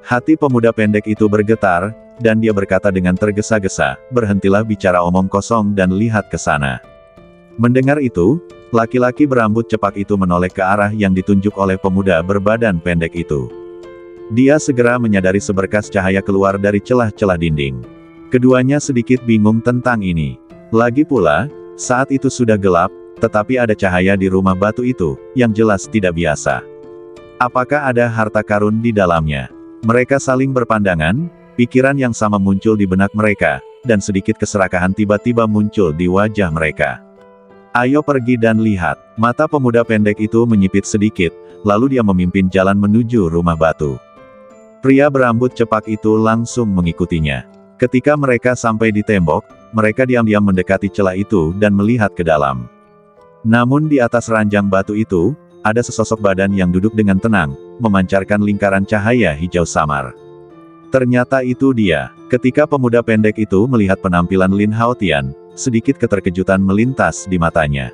Hati pemuda pendek itu bergetar, dan dia berkata dengan tergesa-gesa, "Berhentilah bicara omong kosong dan lihat ke sana." Mendengar itu, laki-laki berambut cepak itu menoleh ke arah yang ditunjuk oleh pemuda berbadan pendek itu. Dia segera menyadari seberkas cahaya keluar dari celah-celah dinding. Keduanya sedikit bingung tentang ini. Lagi pula, saat itu sudah gelap, tetapi ada cahaya di rumah batu itu, yang jelas tidak biasa. Apakah ada harta karun di dalamnya? Mereka saling berpandangan, pikiran yang sama muncul di benak mereka, dan sedikit keserakahan tiba-tiba muncul di wajah mereka. "Ayo pergi dan lihat." Mata pemuda pendek itu menyipit sedikit, lalu dia memimpin jalan menuju rumah batu. Pria berambut cepak itu langsung mengikutinya. Ketika mereka sampai di tembok, mereka diam-diam mendekati celah itu dan melihat ke dalam. Namun di atas ranjang batu itu, ada sesosok badan yang duduk dengan tenang, memancarkan lingkaran cahaya hijau samar. Ternyata itu dia. Ketika pemuda pendek itu melihat penampilan Lin Haotian, sedikit keterkejutan melintas di matanya.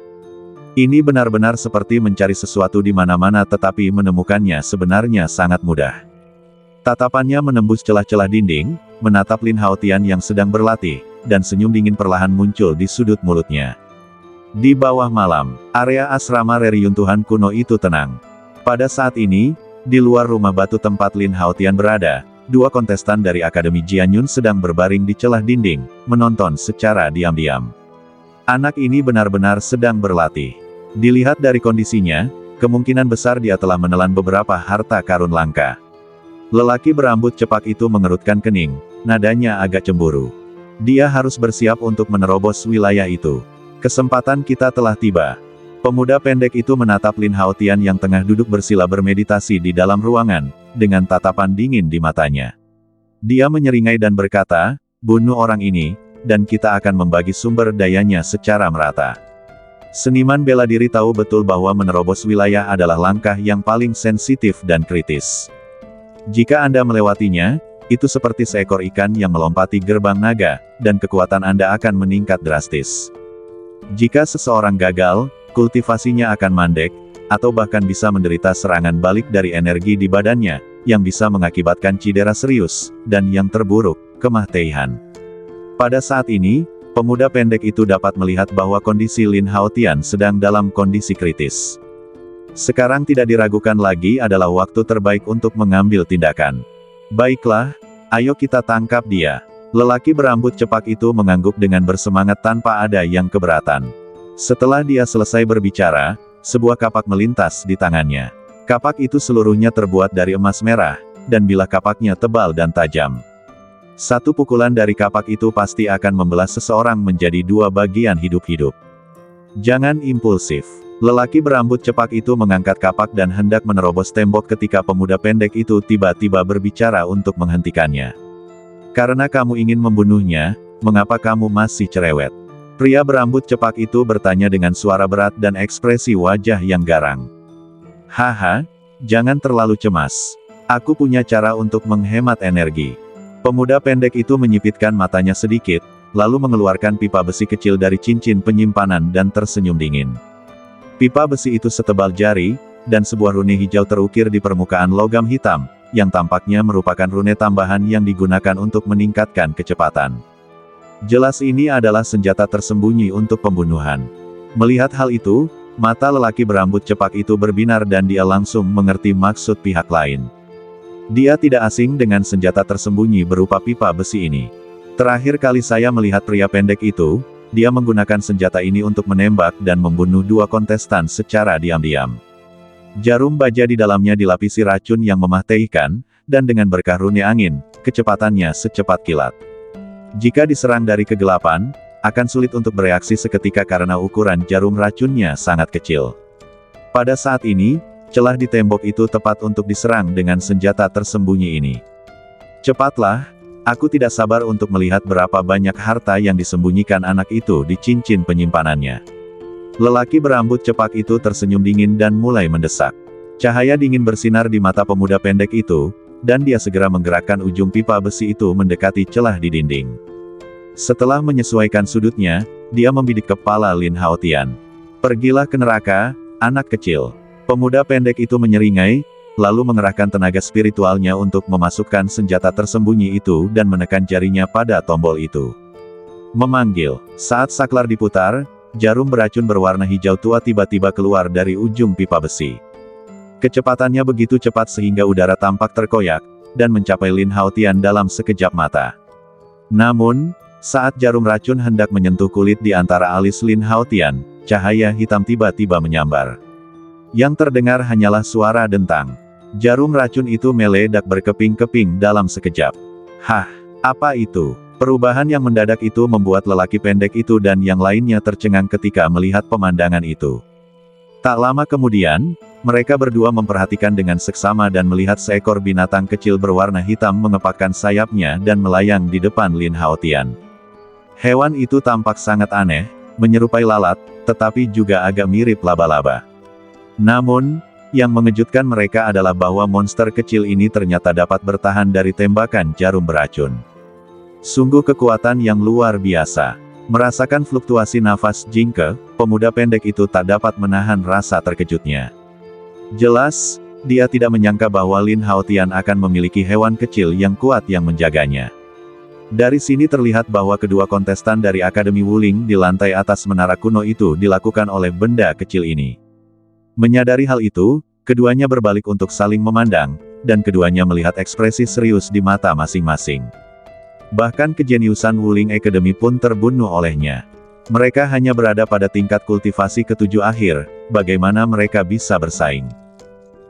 Ini benar-benar seperti mencari sesuatu di mana-mana tetapi menemukannya sebenarnya sangat mudah. Tatapannya menembus celah-celah dinding, menatap Lin Haotian yang sedang berlatih, dan senyum dingin perlahan muncul di sudut mulutnya. Di bawah malam, area asrama reruntuhan kuno itu tenang. Pada saat ini, di luar rumah batu tempat Lin Haotian berada, dua kontestan dari Akademi Jianyun sedang berbaring di celah dinding, menonton secara diam-diam. Anak ini benar-benar sedang berlatih. Dilihat dari kondisinya, kemungkinan besar dia telah menelan beberapa harta karun langka. Lelaki berambut cepak itu mengerutkan kening, nadanya agak cemburu. Dia harus bersiap untuk menerobos wilayah itu. Kesempatan kita telah tiba. Pemuda pendek itu menatap Lin Haotian yang tengah duduk bersila bermeditasi di dalam ruangan, dengan tatapan dingin di matanya. Dia menyeringai dan berkata, "Bunuh orang ini, dan kita akan membagi sumber dayanya secara merata." Seniman bela diri tahu betul bahwa menerobos wilayah adalah langkah yang paling sensitif dan kritis. Jika Anda melewatinya, itu seperti seekor ikan yang melompati gerbang naga, dan kekuatan Anda akan meningkat drastis. Jika seseorang gagal, kultivasinya akan mandek, atau bahkan bisa menderita serangan balik dari energi di badannya, yang bisa mengakibatkan cedera serius, dan yang terburuk, kematian. Pada saat ini, pemuda pendek itu dapat melihat bahwa kondisi Lin Haotian sedang dalam kondisi kritis. Sekarang tidak diragukan lagi adalah waktu terbaik untuk mengambil tindakan. "Baiklah, ayo kita tangkap dia." Lelaki berambut cepak itu mengangguk dengan bersemangat tanpa ada yang keberatan. Setelah dia selesai berbicara, sebuah kapak melintas di tangannya. Kapak itu seluruhnya terbuat dari emas merah, dan bilah kapaknya tebal dan tajam. Satu pukulan dari kapak itu pasti akan membelah seseorang menjadi dua bagian hidup-hidup. Jangan impulsif. Lelaki berambut cepak itu mengangkat kapak dan hendak menerobos tembok ketika pemuda pendek itu tiba-tiba berbicara untuk menghentikannya. Karena kamu ingin membunuhnya, mengapa kamu masih cerewet? Pria berambut cepak itu bertanya dengan suara berat dan ekspresi wajah yang garang. Haha, jangan terlalu cemas. Aku punya cara untuk menghemat energi. Pemuda pendek itu menyipitkan matanya sedikit, lalu mengeluarkan pipa besi kecil dari cincin penyimpanan dan tersenyum dingin. Pipa besi itu setebal jari, dan sebuah rune hijau terukir di permukaan logam hitam, yang tampaknya merupakan rune tambahan yang digunakan untuk meningkatkan kecepatan. Jelas ini adalah senjata tersembunyi untuk pembunuhan. Melihat hal itu, mata lelaki berambut cepak itu berbinar dan dia langsung mengerti maksud pihak lain. Dia tidak asing dengan senjata tersembunyi berupa pipa besi ini. Terakhir kali saya melihat pria pendek itu, dia menggunakan senjata ini untuk menembak dan membunuh dua kontestan secara diam-diam. Jarum baja di dalamnya dilapisi racun yang mematikan, dan dengan berkah rune angin, kecepatannya secepat kilat. Jika diserang dari kegelapan, akan sulit untuk bereaksi seketika karena ukuran jarum racunnya sangat kecil. Pada saat ini, celah di tembok itu tepat untuk diserang dengan senjata tersembunyi ini. Cepatlah, aku tidak sabar untuk melihat berapa banyak harta yang disembunyikan anak itu di cincin penyimpanannya. Lelaki berambut cepak itu tersenyum dingin dan mulai mendesak. Cahaya dingin bersinar di mata pemuda pendek itu, dan dia segera menggerakkan ujung pipa besi itu mendekati celah di dinding. Setelah menyesuaikan sudutnya, dia membidik kepala Lin Haotian. Pergilah ke neraka, anak kecil. Pemuda pendek itu menyeringai, lalu mengerahkan tenaga spiritualnya untuk memasukkan senjata tersembunyi itu dan menekan jarinya pada tombol itu. Memanggil. Saat saklar diputar, jarum beracun berwarna hijau tua tiba-tiba keluar dari ujung pipa besi. Kecepatannya begitu cepat sehingga udara tampak terkoyak, dan mencapai Lin Haotian dalam sekejap mata. Namun, saat jarum racun hendak menyentuh kulit di antara alis Lin Haotian, cahaya hitam tiba-tiba menyambar. Yang terdengar hanyalah suara dentang. Jarum racun itu meledak berkeping-keping dalam sekejap. Hah, apa itu? Perubahan yang mendadak itu membuat lelaki pendek itu dan yang lainnya tercengang ketika melihat pemandangan itu. Tak lama kemudian, mereka berdua memperhatikan dengan seksama dan melihat seekor binatang kecil berwarna hitam mengepakkan sayapnya dan melayang di depan Lin Haotian. Hewan itu tampak sangat aneh, menyerupai lalat, tetapi juga agak mirip laba-laba. Namun, yang mengejutkan mereka adalah bahwa monster kecil ini ternyata dapat bertahan dari tembakan jarum beracun. Sungguh kekuatan yang luar biasa. Merasakan fluktuasi nafas Jingke, pemuda pendek itu tak dapat menahan rasa terkejutnya. Jelas, dia tidak menyangka bahwa Lin Haotian akan memiliki hewan kecil yang kuat yang menjaganya. Dari sini terlihat bahwa kedua kontestan dari Akademi Wuling di lantai atas menara kuno itu dilakukan oleh benda kecil ini. Menyadari hal itu, keduanya berbalik untuk saling memandang, dan keduanya melihat ekspresi serius di mata masing-masing. Bahkan kejeniusan Wuling Academy pun terbunuh olehnya. Mereka hanya berada pada tingkat kultivasi ketujuh akhir, bagaimana mereka bisa bersaing?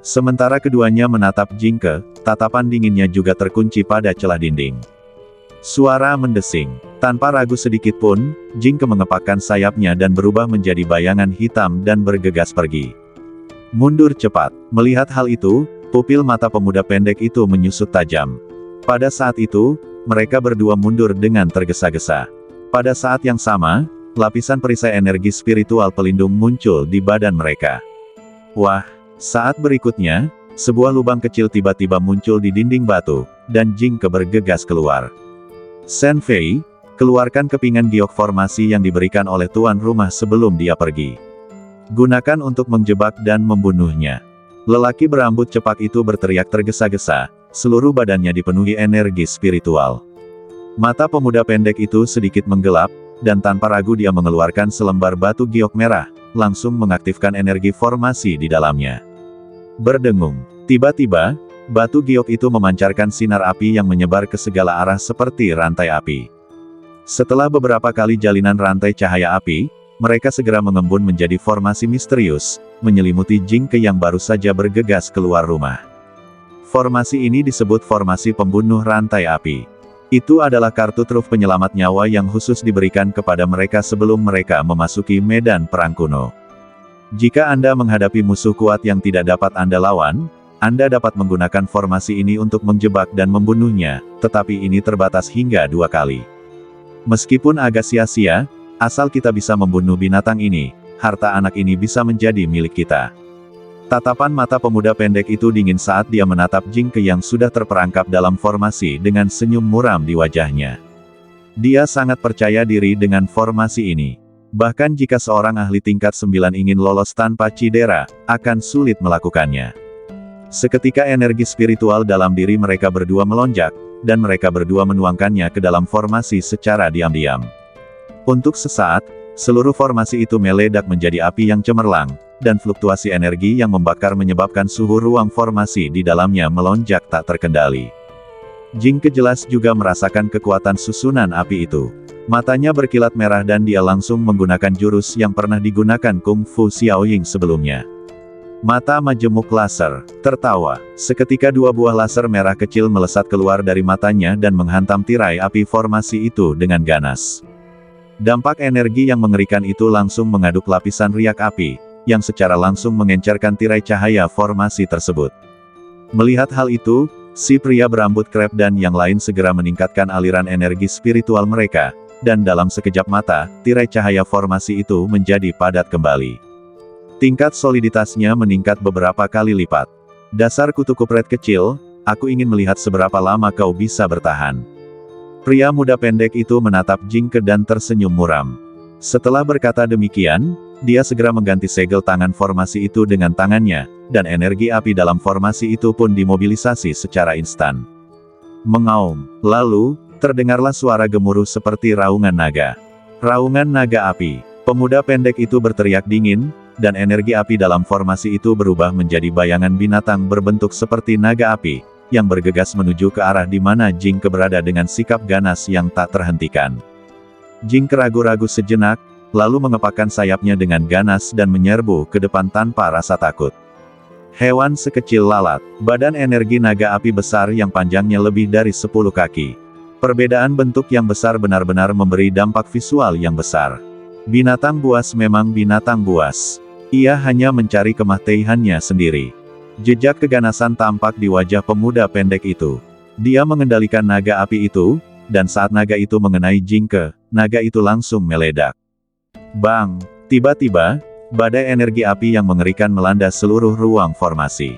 Sementara keduanya menatap Jingke, tatapan dinginnya juga terkunci pada celah dinding. Suara mendesing. Tanpa ragu sedikit pun, Jingke mengepakkan sayapnya dan berubah menjadi bayangan hitam dan bergegas pergi. Mundur cepat. Melihat hal itu, pupil mata pemuda pendek itu menyusut tajam. Pada saat itu, mereka berdua mundur dengan tergesa-gesa. Pada saat yang sama, lapisan perisai energi spiritual pelindung muncul di badan mereka. Wah, saat berikutnya, sebuah lubang kecil tiba-tiba muncul di dinding batu, dan Jingke bergegas keluar. Shen Fei, keluarkan kepingan giok formasi yang diberikan oleh tuan rumah sebelum dia pergi. Gunakan untuk menjebak dan membunuhnya. Lelaki berambut cepak itu berteriak tergesa-gesa, seluruh badannya dipenuhi energi spiritual. Mata pemuda pendek itu sedikit menggelap, dan tanpa ragu dia mengeluarkan selembar batu giok merah, langsung mengaktifkan energi formasi di dalamnya. Berdengung. Tiba-tiba, batu giok itu memancarkan sinar api yang menyebar ke segala arah seperti rantai api. Setelah beberapa kali jalinan rantai cahaya api, mereka segera mengembun menjadi formasi misterius, menyelimuti Jingke yang baru saja bergegas keluar rumah. Formasi ini disebut formasi pembunuh rantai api. Itu adalah kartu truf penyelamat nyawa yang khusus diberikan kepada mereka sebelum mereka memasuki medan perang kuno. Jika Anda menghadapi musuh kuat yang tidak dapat Anda lawan, Anda dapat menggunakan formasi ini untuk menjebak dan membunuhnya, tetapi ini terbatas hingga 2 kali. Meskipun agak sia-sia, asal kita bisa membunuh binatang ini, harta anak ini bisa menjadi milik kita. Tatapan mata pemuda pendek itu dingin saat dia menatap Jingke yang sudah terperangkap dalam formasi dengan senyum muram di wajahnya. Dia sangat percaya diri dengan formasi ini. Bahkan jika seorang ahli tingkat 9 ingin lolos tanpa cedera, akan sulit melakukannya. Seketika energi spiritual dalam diri mereka berdua melonjak, dan mereka berdua menuangkannya ke dalam formasi secara diam-diam. Untuk sesaat, seluruh formasi itu meledak menjadi api yang cemerlang, dan fluktuasi energi yang membakar menyebabkan suhu ruang formasi di dalamnya melonjak tak terkendali. Jingke jelas juga merasakan kekuatan susunan api itu. Matanya berkilat merah dan dia langsung menggunakan jurus yang pernah digunakan Kung Fu Xiaoying sebelumnya. Mata majemuk laser, tertawa. Seketika 2 buah laser merah kecil melesat keluar dari matanya dan menghantam tirai api formasi itu dengan ganas. Dampak energi yang mengerikan itu langsung mengaduk lapisan riak api, yang secara langsung mengencerkan tirai cahaya formasi tersebut. Melihat hal itu, si pria berambut krep dan yang lain segera meningkatkan aliran energi spiritual mereka, dan dalam sekejap mata, tirai cahaya formasi itu menjadi padat kembali. Tingkat soliditasnya meningkat beberapa kali lipat. Dasar kutu kupret kecil, aku ingin melihat seberapa lama kau bisa bertahan. Pria muda pendek itu menatap Jingke dan tersenyum muram. Setelah berkata demikian, dia segera mengganti segel tangan formasi itu dengan tangannya, dan energi api dalam formasi itu pun dimobilisasi secara instan. Mengaum. Lalu, terdengarlah suara gemuruh seperti raungan naga. Raungan naga api. Pemuda pendek itu berteriak dingin, dan energi api dalam formasi itu berubah menjadi bayangan binatang berbentuk seperti naga api, yang bergegas menuju ke arah di mana Jingke berada dengan sikap ganas yang tak terhentikan. Jingke ragu-ragu sejenak, lalu mengepakkan sayapnya dengan ganas dan menyerbu ke depan tanpa rasa takut. Hewan sekecil lalat, badan energi naga api besar yang panjangnya lebih dari 10 kaki. Perbedaan bentuk yang besar benar-benar memberi dampak visual yang besar. Binatang buas memang binatang buas. Ia hanya mencari kematiannya sendiri. Jejak keganasan tampak di wajah pemuda pendek itu. Dia mengendalikan naga api itu, dan saat naga itu mengenai Jingke, naga itu langsung meledak. Bang! Tiba-tiba, badai energi api yang mengerikan melanda seluruh ruang formasi.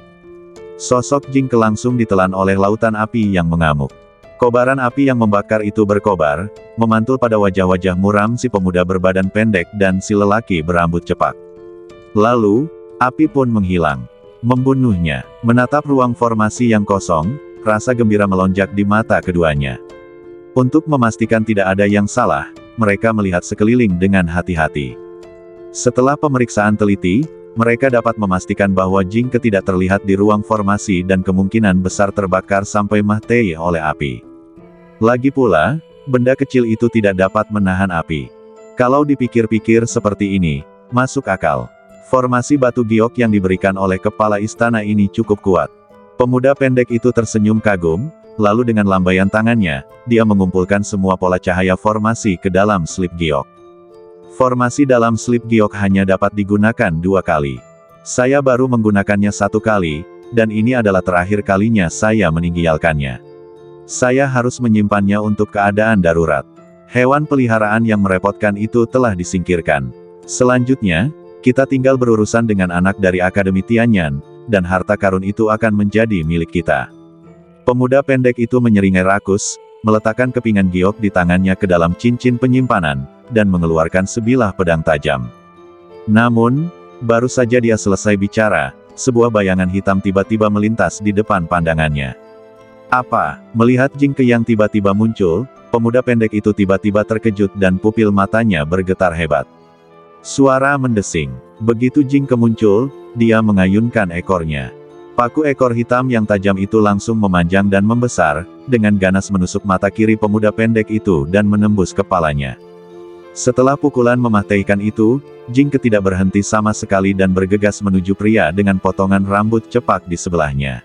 Sosok Jingke langsung ditelan oleh lautan api yang mengamuk. Kobaran api yang membakar itu berkobar, memantul pada wajah-wajah muram si pemuda berbadan pendek dan si lelaki berambut cepak. Lalu, api pun menghilang. Membunuhnya. Menatap ruang formasi yang kosong, rasa gembira melonjak di mata keduanya. Untuk memastikan tidak ada yang salah, mereka melihat sekeliling dengan hati-hati. Setelah pemeriksaan teliti, mereka dapat memastikan bahwa Jingke tidak terlihat di ruang formasi dan kemungkinan besar terbakar sampai mati oleh api. Lagi pula, benda kecil itu tidak dapat menahan api. Kalau dipikir-pikir seperti ini, masuk akal. Formasi batu giok yang diberikan oleh kepala istana ini cukup kuat. Pemuda pendek itu tersenyum kagum, lalu dengan lambaian tangannya, dia mengumpulkan semua pola cahaya formasi ke dalam slip giok. Formasi dalam slip giok hanya dapat digunakan 2 kali. Saya baru menggunakannya 1 kali, dan ini adalah terakhir kalinya saya meninggalkannya. Saya harus menyimpannya untuk keadaan darurat. Hewan peliharaan yang merepotkan itu telah disingkirkan. Selanjutnya, kita tinggal berurusan dengan anak dari Akademi Tianyan, dan harta karun itu akan menjadi milik kita. Pemuda pendek itu menyeringai rakus, meletakkan kepingan giok di tangannya ke dalam cincin penyimpanan, dan mengeluarkan sebilah pedang tajam. Namun, baru saja dia selesai bicara, sebuah bayangan hitam tiba-tiba melintas di depan pandangannya. Apa? Melihat Jingke yang tiba-tiba muncul, pemuda pendek itu tiba-tiba terkejut dan pupil matanya bergetar hebat. Suara mendesing. Begitu Jingke muncul, dia mengayunkan ekornya. Paku ekor hitam yang tajam itu langsung memanjang dan membesar, dengan ganas menusuk mata kiri pemuda pendek itu dan menembus kepalanya. Setelah pukulan mematahkan itu, Jingke tidak berhenti sama sekali dan bergegas menuju pria dengan potongan rambut cepak di sebelahnya.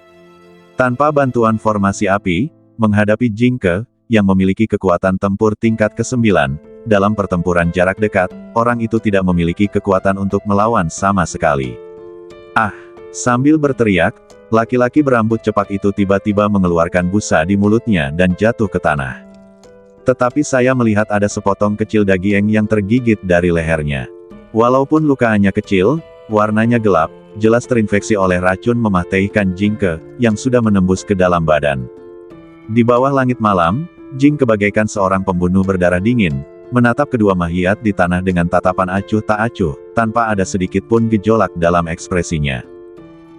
Tanpa bantuan formasi api, menghadapi Jingke, yang memiliki kekuatan tempur tingkat ke-9, dalam pertempuran jarak dekat, orang itu tidak memiliki kekuatan untuk melawan sama sekali. Ah! Sambil berteriak, laki-laki berambut cepak itu tiba-tiba mengeluarkan busa di mulutnya dan jatuh ke tanah. Tetapi saya melihat ada sepotong kecil daging yang tergigit dari lehernya. Walaupun lukaannya kecil, warnanya gelap, jelas terinfeksi oleh racun mematahkan Jingke, yang sudah menembus ke dalam badan. Di bawah langit malam, Jingke bagaikan seorang pembunuh berdarah dingin, menatap kedua mayat di tanah dengan tatapan acuh tak acuh, tanpa ada sedikit pun gejolak dalam ekspresinya.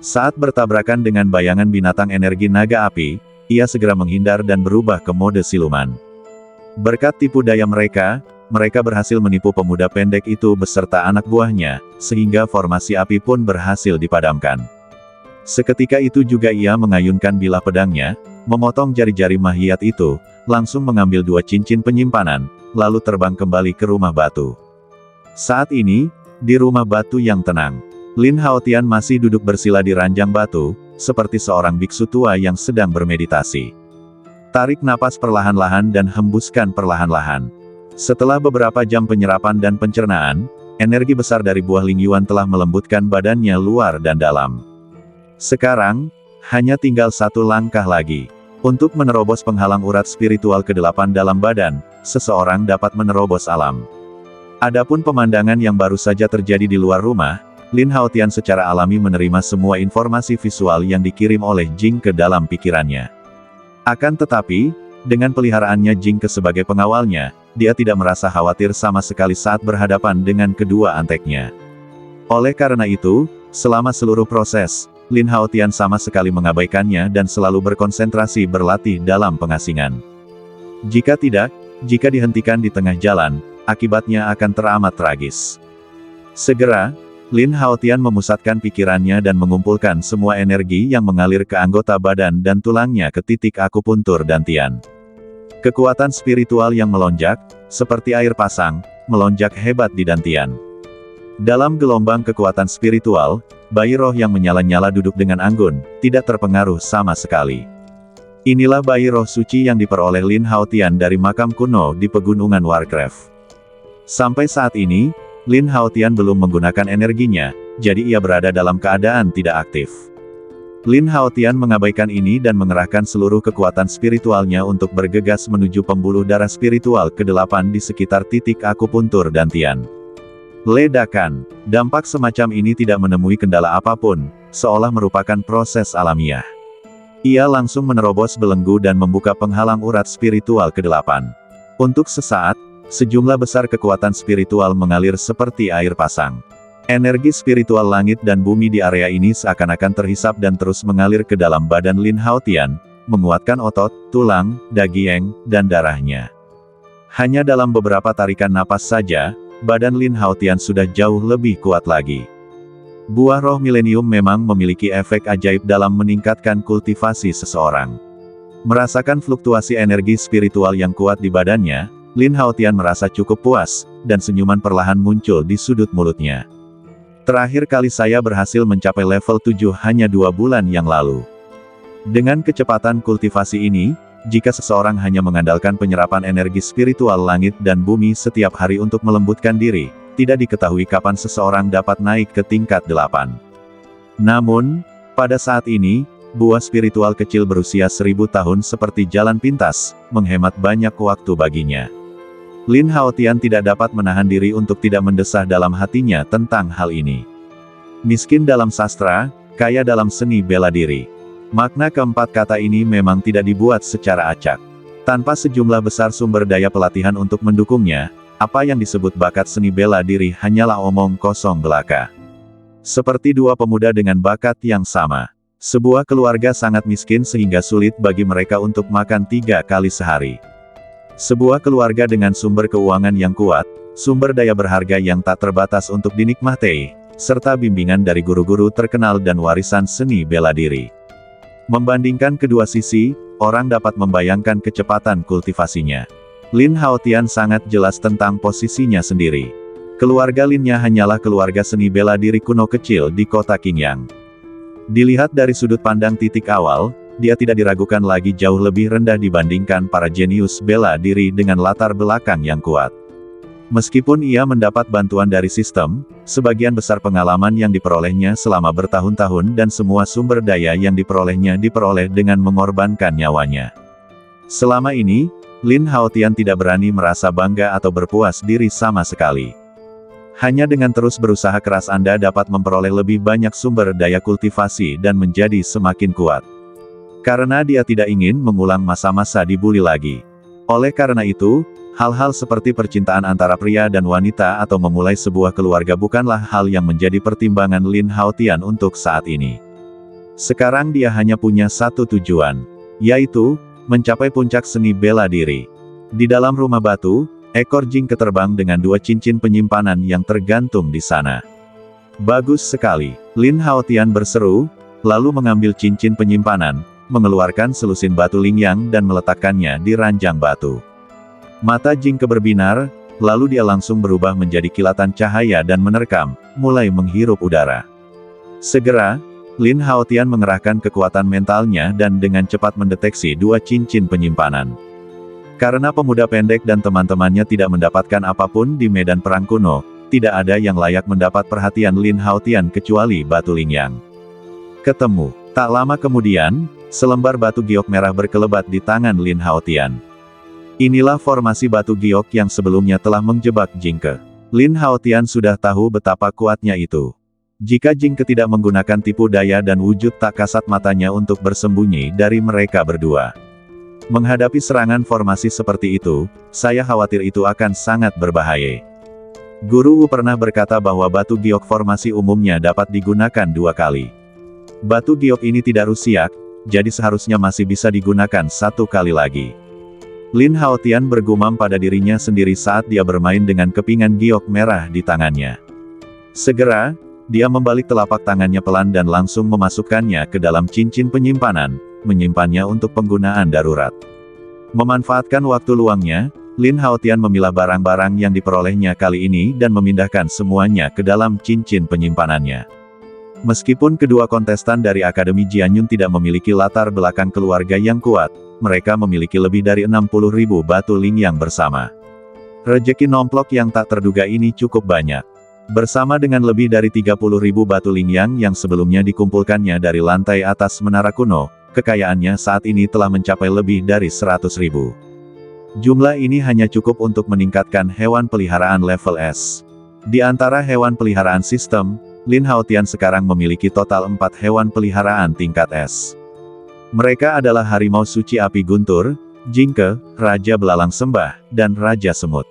Saat bertabrakan dengan bayangan binatang energi naga api, ia segera menghindar dan berubah ke mode siluman. Berkat tipu daya mereka berhasil menipu pemuda pendek itu beserta anak buahnya, sehingga formasi api pun berhasil dipadamkan. Seketika itu juga ia mengayunkan bilah pedangnya, memotong jari-jari mayat itu, langsung mengambil 2 cincin penyimpanan, lalu terbang kembali ke rumah batu. Saat ini, di rumah batu yang tenang, Lin Haotian masih duduk bersila di ranjang batu, seperti seorang biksu tua yang sedang bermeditasi. Tarik napas perlahan-lahan dan hembuskan perlahan-lahan. Setelah beberapa jam penyerapan dan pencernaan, energi besar dari buah Ling Yuan telah melembutkan badannya luar dan dalam. Sekarang, hanya tinggal 1 langkah lagi. Untuk menerobos penghalang urat spiritual ke-8 dalam badan, seseorang dapat menerobos alam. Adapun pemandangan yang baru saja terjadi di luar rumah, Lin Haotian secara alami menerima semua informasi visual yang dikirim oleh Jingke dalam pikirannya. Akan tetapi, dengan peliharaannya Jingke sebagai pengawalnya, dia tidak merasa khawatir sama sekali saat berhadapan dengan kedua anteknya. Oleh karena itu, selama seluruh proses, Lin Haotian sama sekali mengabaikannya dan selalu berkonsentrasi berlatih dalam pengasingan. Jika tidak, jika dihentikan di tengah jalan, akibatnya akan teramat tragis. Segera, Lin Haotian memusatkan pikirannya dan mengumpulkan semua energi yang mengalir ke anggota badan dan tulangnya ke titik akupuntur dantian. Kekuatan spiritual yang melonjak, seperti air pasang, melonjak hebat di dantian. Dalam gelombang kekuatan spiritual, bayi roh yang menyala-nyala duduk dengan anggun, tidak terpengaruh sama sekali. Inilah bayi roh suci yang diperoleh Lin Haotian dari makam kuno di pegunungan Warcraft. Sampai saat ini, Lin Haotian belum menggunakan energinya, jadi ia berada dalam keadaan tidak aktif. Lin Haotian mengabaikan ini dan mengerahkan seluruh kekuatan spiritualnya untuk bergegas menuju pembuluh darah spiritual ke-8 di sekitar titik akupuntur dantian. Ledakan. Dampak semacam ini tidak menemui kendala apapun, seolah merupakan proses alamiah. Ia langsung menerobos belenggu dan membuka penghalang urat spiritual ke-8. Untuk sesaat, sejumlah besar kekuatan spiritual mengalir seperti air pasang. Energi spiritual langit dan bumi di area ini seakan-akan terhisap dan terus mengalir ke dalam badan Lin Haotian, menguatkan otot, tulang, daging, dan darahnya. Hanya dalam beberapa tarikan napas saja, badan Lin Haotian sudah jauh lebih kuat lagi. Buah roh milenium memang memiliki efek ajaib dalam meningkatkan kultivasi seseorang. Merasakan fluktuasi energi spiritual yang kuat di badannya, Lin Haotian merasa cukup puas, dan senyuman perlahan muncul di sudut mulutnya. Terakhir kali saya berhasil mencapai level 7 hanya 2 bulan yang lalu. Dengan kecepatan kultivasi ini, jika seseorang hanya mengandalkan penyerapan energi spiritual langit dan bumi setiap hari untuk melembutkan diri, tidak diketahui kapan seseorang dapat naik ke tingkat 8. Namun, pada saat ini, buah spiritual kecil berusia 1000 tahun seperti jalan pintas, menghemat banyak waktu baginya. Lin Haotian tidak dapat menahan diri untuk tidak mendesah dalam hatinya tentang hal ini. Miskin dalam sastra, kaya dalam seni bela diri. Makna keempat kata ini memang tidak dibuat secara acak. Tanpa sejumlah besar sumber daya pelatihan untuk mendukungnya, apa yang disebut bakat seni bela diri hanyalah omong kosong belaka. Seperti dua pemuda dengan bakat yang sama. Sebuah keluarga sangat miskin sehingga sulit bagi mereka untuk makan 3 kali sehari. Sebuah keluarga dengan sumber keuangan yang kuat, sumber daya berharga yang tak terbatas untuk dinikmati, serta bimbingan dari guru-guru terkenal dan warisan seni bela diri. Membandingkan kedua sisi, orang dapat membayangkan kecepatan kultivasinya. Lin Haotian sangat jelas tentang posisinya sendiri. Keluarga Linnya hanyalah keluarga seni bela diri kuno kecil di kota Qingyang. Dilihat dari sudut pandang titik awal, dia tidak diragukan lagi jauh lebih rendah dibandingkan para jenius bela diri dengan latar belakang yang kuat. Meskipun ia mendapat bantuan dari sistem, sebagian besar pengalaman yang diperolehnya selama bertahun-tahun dan semua sumber daya yang diperolehnya diperoleh dengan mengorbankan nyawanya. Selama ini, Lin Haotian tidak berani merasa bangga atau berpuas diri sama sekali. Hanya dengan terus berusaha keras Anda dapat memperoleh lebih banyak sumber daya kultivasi dan menjadi semakin kuat. Karena dia tidak ingin mengulang masa-masa dibully lagi. Oleh karena itu, hal-hal seperti percintaan antara pria dan wanita atau memulai sebuah keluarga bukanlah hal yang menjadi pertimbangan Lin Haotian untuk saat ini. Sekarang dia hanya punya satu tujuan, yaitu mencapai puncak seni bela diri. Di dalam rumah batu, ekor jingke terbang dengan 2 cincin penyimpanan yang tergantung di sana. Bagus sekali, Lin Haotian berseru, lalu mengambil cincin penyimpanan, mengeluarkan selusin batu Lingyang dan meletakkannya di ranjang batu. Mata jingke berbinar, lalu dia langsung berubah menjadi kilatan cahaya dan menerkam, mulai menghirup udara. Segera, Lin Haotian mengerahkan kekuatan mentalnya dan dengan cepat mendeteksi 2 cincin penyimpanan. Karena pemuda pendek dan teman-temannya tidak mendapatkan apapun di medan perang kuno, tidak ada yang layak mendapat perhatian Lin Haotian kecuali batu Lingyang. Ketemu. Tak lama kemudian, selembar batu giok merah berkelebat di tangan Lin Haotian. Inilah formasi batu giok yang sebelumnya telah menjebak jingke. Lin Haotian sudah tahu betapa kuatnya itu. Jika jingke tidak menggunakan tipu daya dan wujud tak kasat matanya untuk bersembunyi dari mereka berdua. Menghadapi serangan formasi seperti itu, saya khawatir itu akan sangat berbahaya. Guru Wu pernah berkata bahwa batu giok formasi umumnya dapat digunakan 2 kali. Batu giok ini tidak rusiak, jadi seharusnya masih bisa digunakan 1 kali lagi. Lin Haotian bergumam pada dirinya sendiri saat dia bermain dengan kepingan giok merah di tangannya. Segera, dia membalik telapak tangannya pelan dan langsung memasukkannya ke dalam cincin penyimpanan, menyimpannya untuk penggunaan darurat. Memanfaatkan waktu luangnya, Lin Haotian memilah barang-barang yang diperolehnya kali ini dan memindahkan semuanya ke dalam cincin penyimpanannya. Meskipun kedua kontestan dari Akademi Jianyun tidak memiliki latar belakang keluarga yang kuat, mereka memiliki lebih dari 60.000 batu Lingyang bersama. Rejeki nomplok yang tak terduga ini cukup banyak. Bersama dengan lebih dari 30.000 batu Lingyang yang sebelumnya dikumpulkannya dari lantai atas menara kuno, kekayaannya saat ini telah mencapai lebih dari 100.000. Jumlah ini hanya cukup untuk meningkatkan hewan peliharaan level S. Di antara hewan peliharaan sistem, Lin Haotian sekarang memiliki total 4 hewan peliharaan tingkat S. Mereka adalah harimau suci api guntur, jingke, raja belalang sembah, dan raja semut.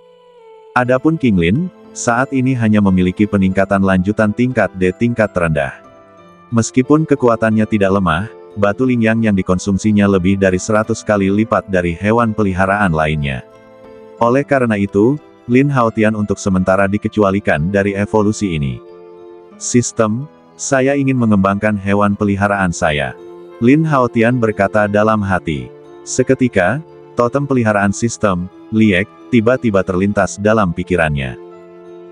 Adapun King Lin, saat ini hanya memiliki peningkatan lanjutan tingkat D tingkat terendah. Meskipun kekuatannya tidak lemah, batu Lingyang yang dikonsumsinya lebih dari 100 kali lipat dari hewan peliharaan lainnya. Oleh karena itu, Lin Haotian untuk sementara dikecualikan dari evolusi ini. Sistem, saya ingin mengembangkan hewan peliharaan saya. Lin Haotian berkata dalam hati. Seketika, totem peliharaan sistem, Liek, tiba-tiba terlintas dalam pikirannya.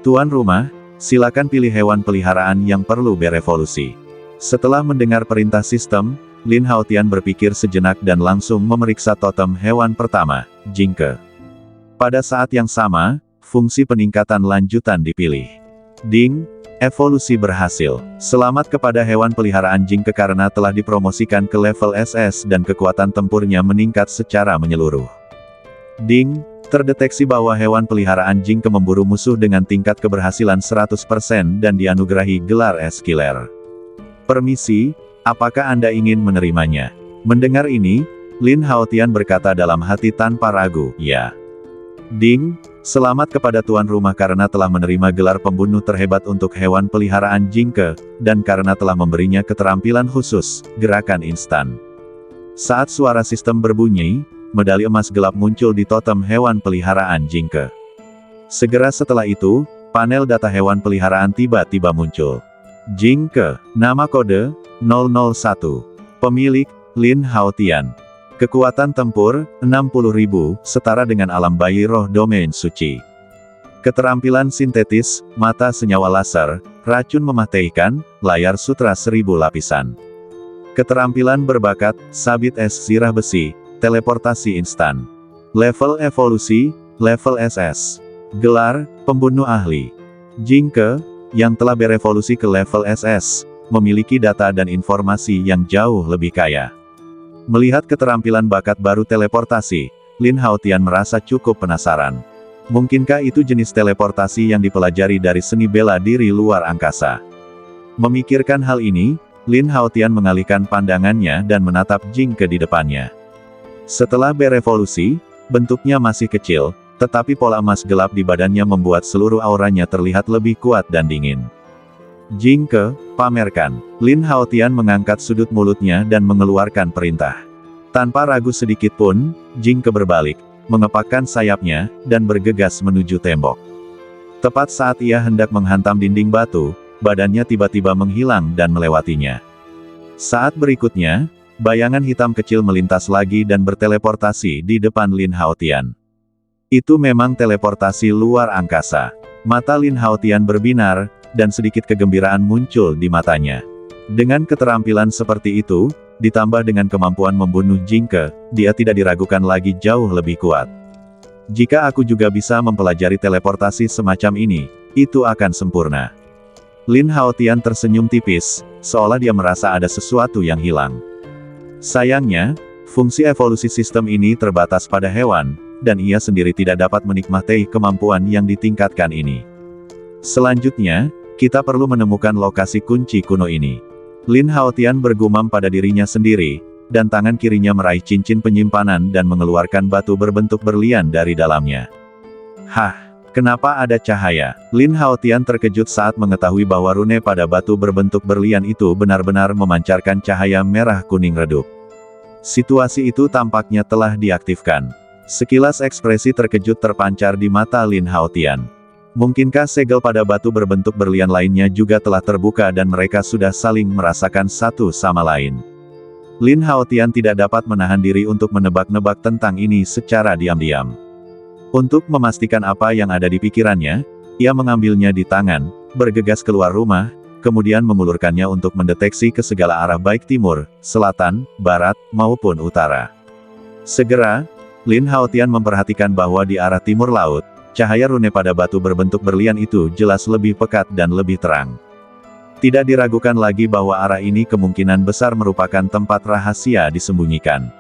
Tuan rumah, silakan pilih hewan peliharaan yang perlu berevolusi. Setelah mendengar perintah sistem, Lin Haotian berpikir sejenak dan langsung memeriksa totem hewan pertama, jingke. Pada saat yang sama, fungsi peningkatan lanjutan dipilih. Ding! Evolusi berhasil. Selamat kepada hewan peliharaan jingke karena telah dipromosikan ke level SS dan kekuatan tempurnya meningkat secara menyeluruh. Ding! Terdeteksi bahwa hewan peliharaan jingke memburu musuh dengan tingkat keberhasilan 100% dan dianugerahi gelar S-Killer. Permisi, apakah Anda ingin menerimanya? Mendengar ini, Lin Haotian berkata dalam hati tanpa ragu, ya. Ding! Selamat kepada tuan rumah karena telah menerima gelar pembunuh terhebat untuk hewan peliharaan jingke, dan karena telah memberinya keterampilan khusus, gerakan instan. Saat suara sistem berbunyi, medali emas gelap muncul di totem hewan peliharaan jingke. Segera setelah itu, panel data hewan peliharaan tiba-tiba muncul. Jingke, nama kode, 001. Pemilik, Lin Haotian. Kekuatan tempur, 60.000, setara dengan alam bayi roh domain suci. Keterampilan sintetis, mata senyawa laser, racun mematikan, layar sutra 1000 lapisan. Keterampilan berbakat, sabit es zirah besi, teleportasi instan. Level evolusi, level SS. Gelar, pembunuh ahli. Jingke, yang telah berevolusi ke level SS, memiliki data dan informasi yang jauh lebih kaya. Melihat keterampilan bakat baru teleportasi, Lin Haotian merasa cukup penasaran. Mungkinkah itu jenis teleportasi yang dipelajari dari seni bela diri luar angkasa? Memikirkan hal ini, Lin Haotian mengalihkan pandangannya dan menatap Jingke di depannya. Setelah berevolusi, bentuknya masih kecil, tetapi pola emas gelap di badannya membuat seluruh auranya terlihat lebih kuat dan dingin. Jingke, pamerkan. Lin Haotian mengangkat sudut mulutnya dan mengeluarkan perintah. Tanpa ragu sedikit pun, Jingke berbalik, mengepakkan sayapnya, dan bergegas menuju tembok. Tepat saat ia hendak menghantam dinding batu, badannya tiba-tiba menghilang dan melewatinya. Saat berikutnya, bayangan hitam kecil melintas lagi dan berteleportasi di depan Lin Haotian. Itu memang teleportasi luar angkasa. Mata Lin Haotian berbinar, dan sedikit kegembiraan muncul di matanya. Dengan keterampilan seperti itu, ditambah dengan kemampuan membunuh Jingke, dia tidak diragukan lagi jauh lebih kuat. Jika aku juga bisa mempelajari teleportasi semacam ini, itu akan sempurna. Lin Haotian tersenyum tipis, seolah dia merasa ada sesuatu yang hilang. Sayangnya, fungsi evolusi sistem ini terbatas pada hewan, dan ia sendiri tidak dapat menikmati kemampuan yang ditingkatkan ini. Selanjutnya, kita perlu menemukan lokasi kunci kuno ini. Lin Haotian bergumam pada dirinya sendiri, dan tangan kirinya meraih cincin penyimpanan dan mengeluarkan batu berbentuk berlian dari dalamnya. Hah, kenapa ada cahaya? Lin Haotian terkejut saat mengetahui bahwa rune pada batu berbentuk berlian itu benar-benar memancarkan cahaya merah kuning redup. Situasi itu tampaknya telah diaktifkan. Sekilas ekspresi terkejut terpancar di mata Lin Haotian. Mungkinkah segel pada batu berbentuk berlian lainnya juga telah terbuka dan mereka sudah saling merasakan satu sama lain? Lin Haotian tidak dapat menahan diri untuk menebak-nebak tentang ini secara diam-diam. Untuk memastikan apa yang ada di pikirannya, ia mengambilnya di tangan, bergegas keluar rumah, kemudian mengulurkannya untuk mendeteksi ke segala arah baik timur, selatan, barat, maupun utara. Segera, Lin Haotian memperhatikan bahwa di arah timur laut, cahaya rune pada batu berbentuk berlian itu jelas lebih pekat dan lebih terang. Tidak diragukan lagi bahwa arah ini kemungkinan besar merupakan tempat rahasia disembunyikan.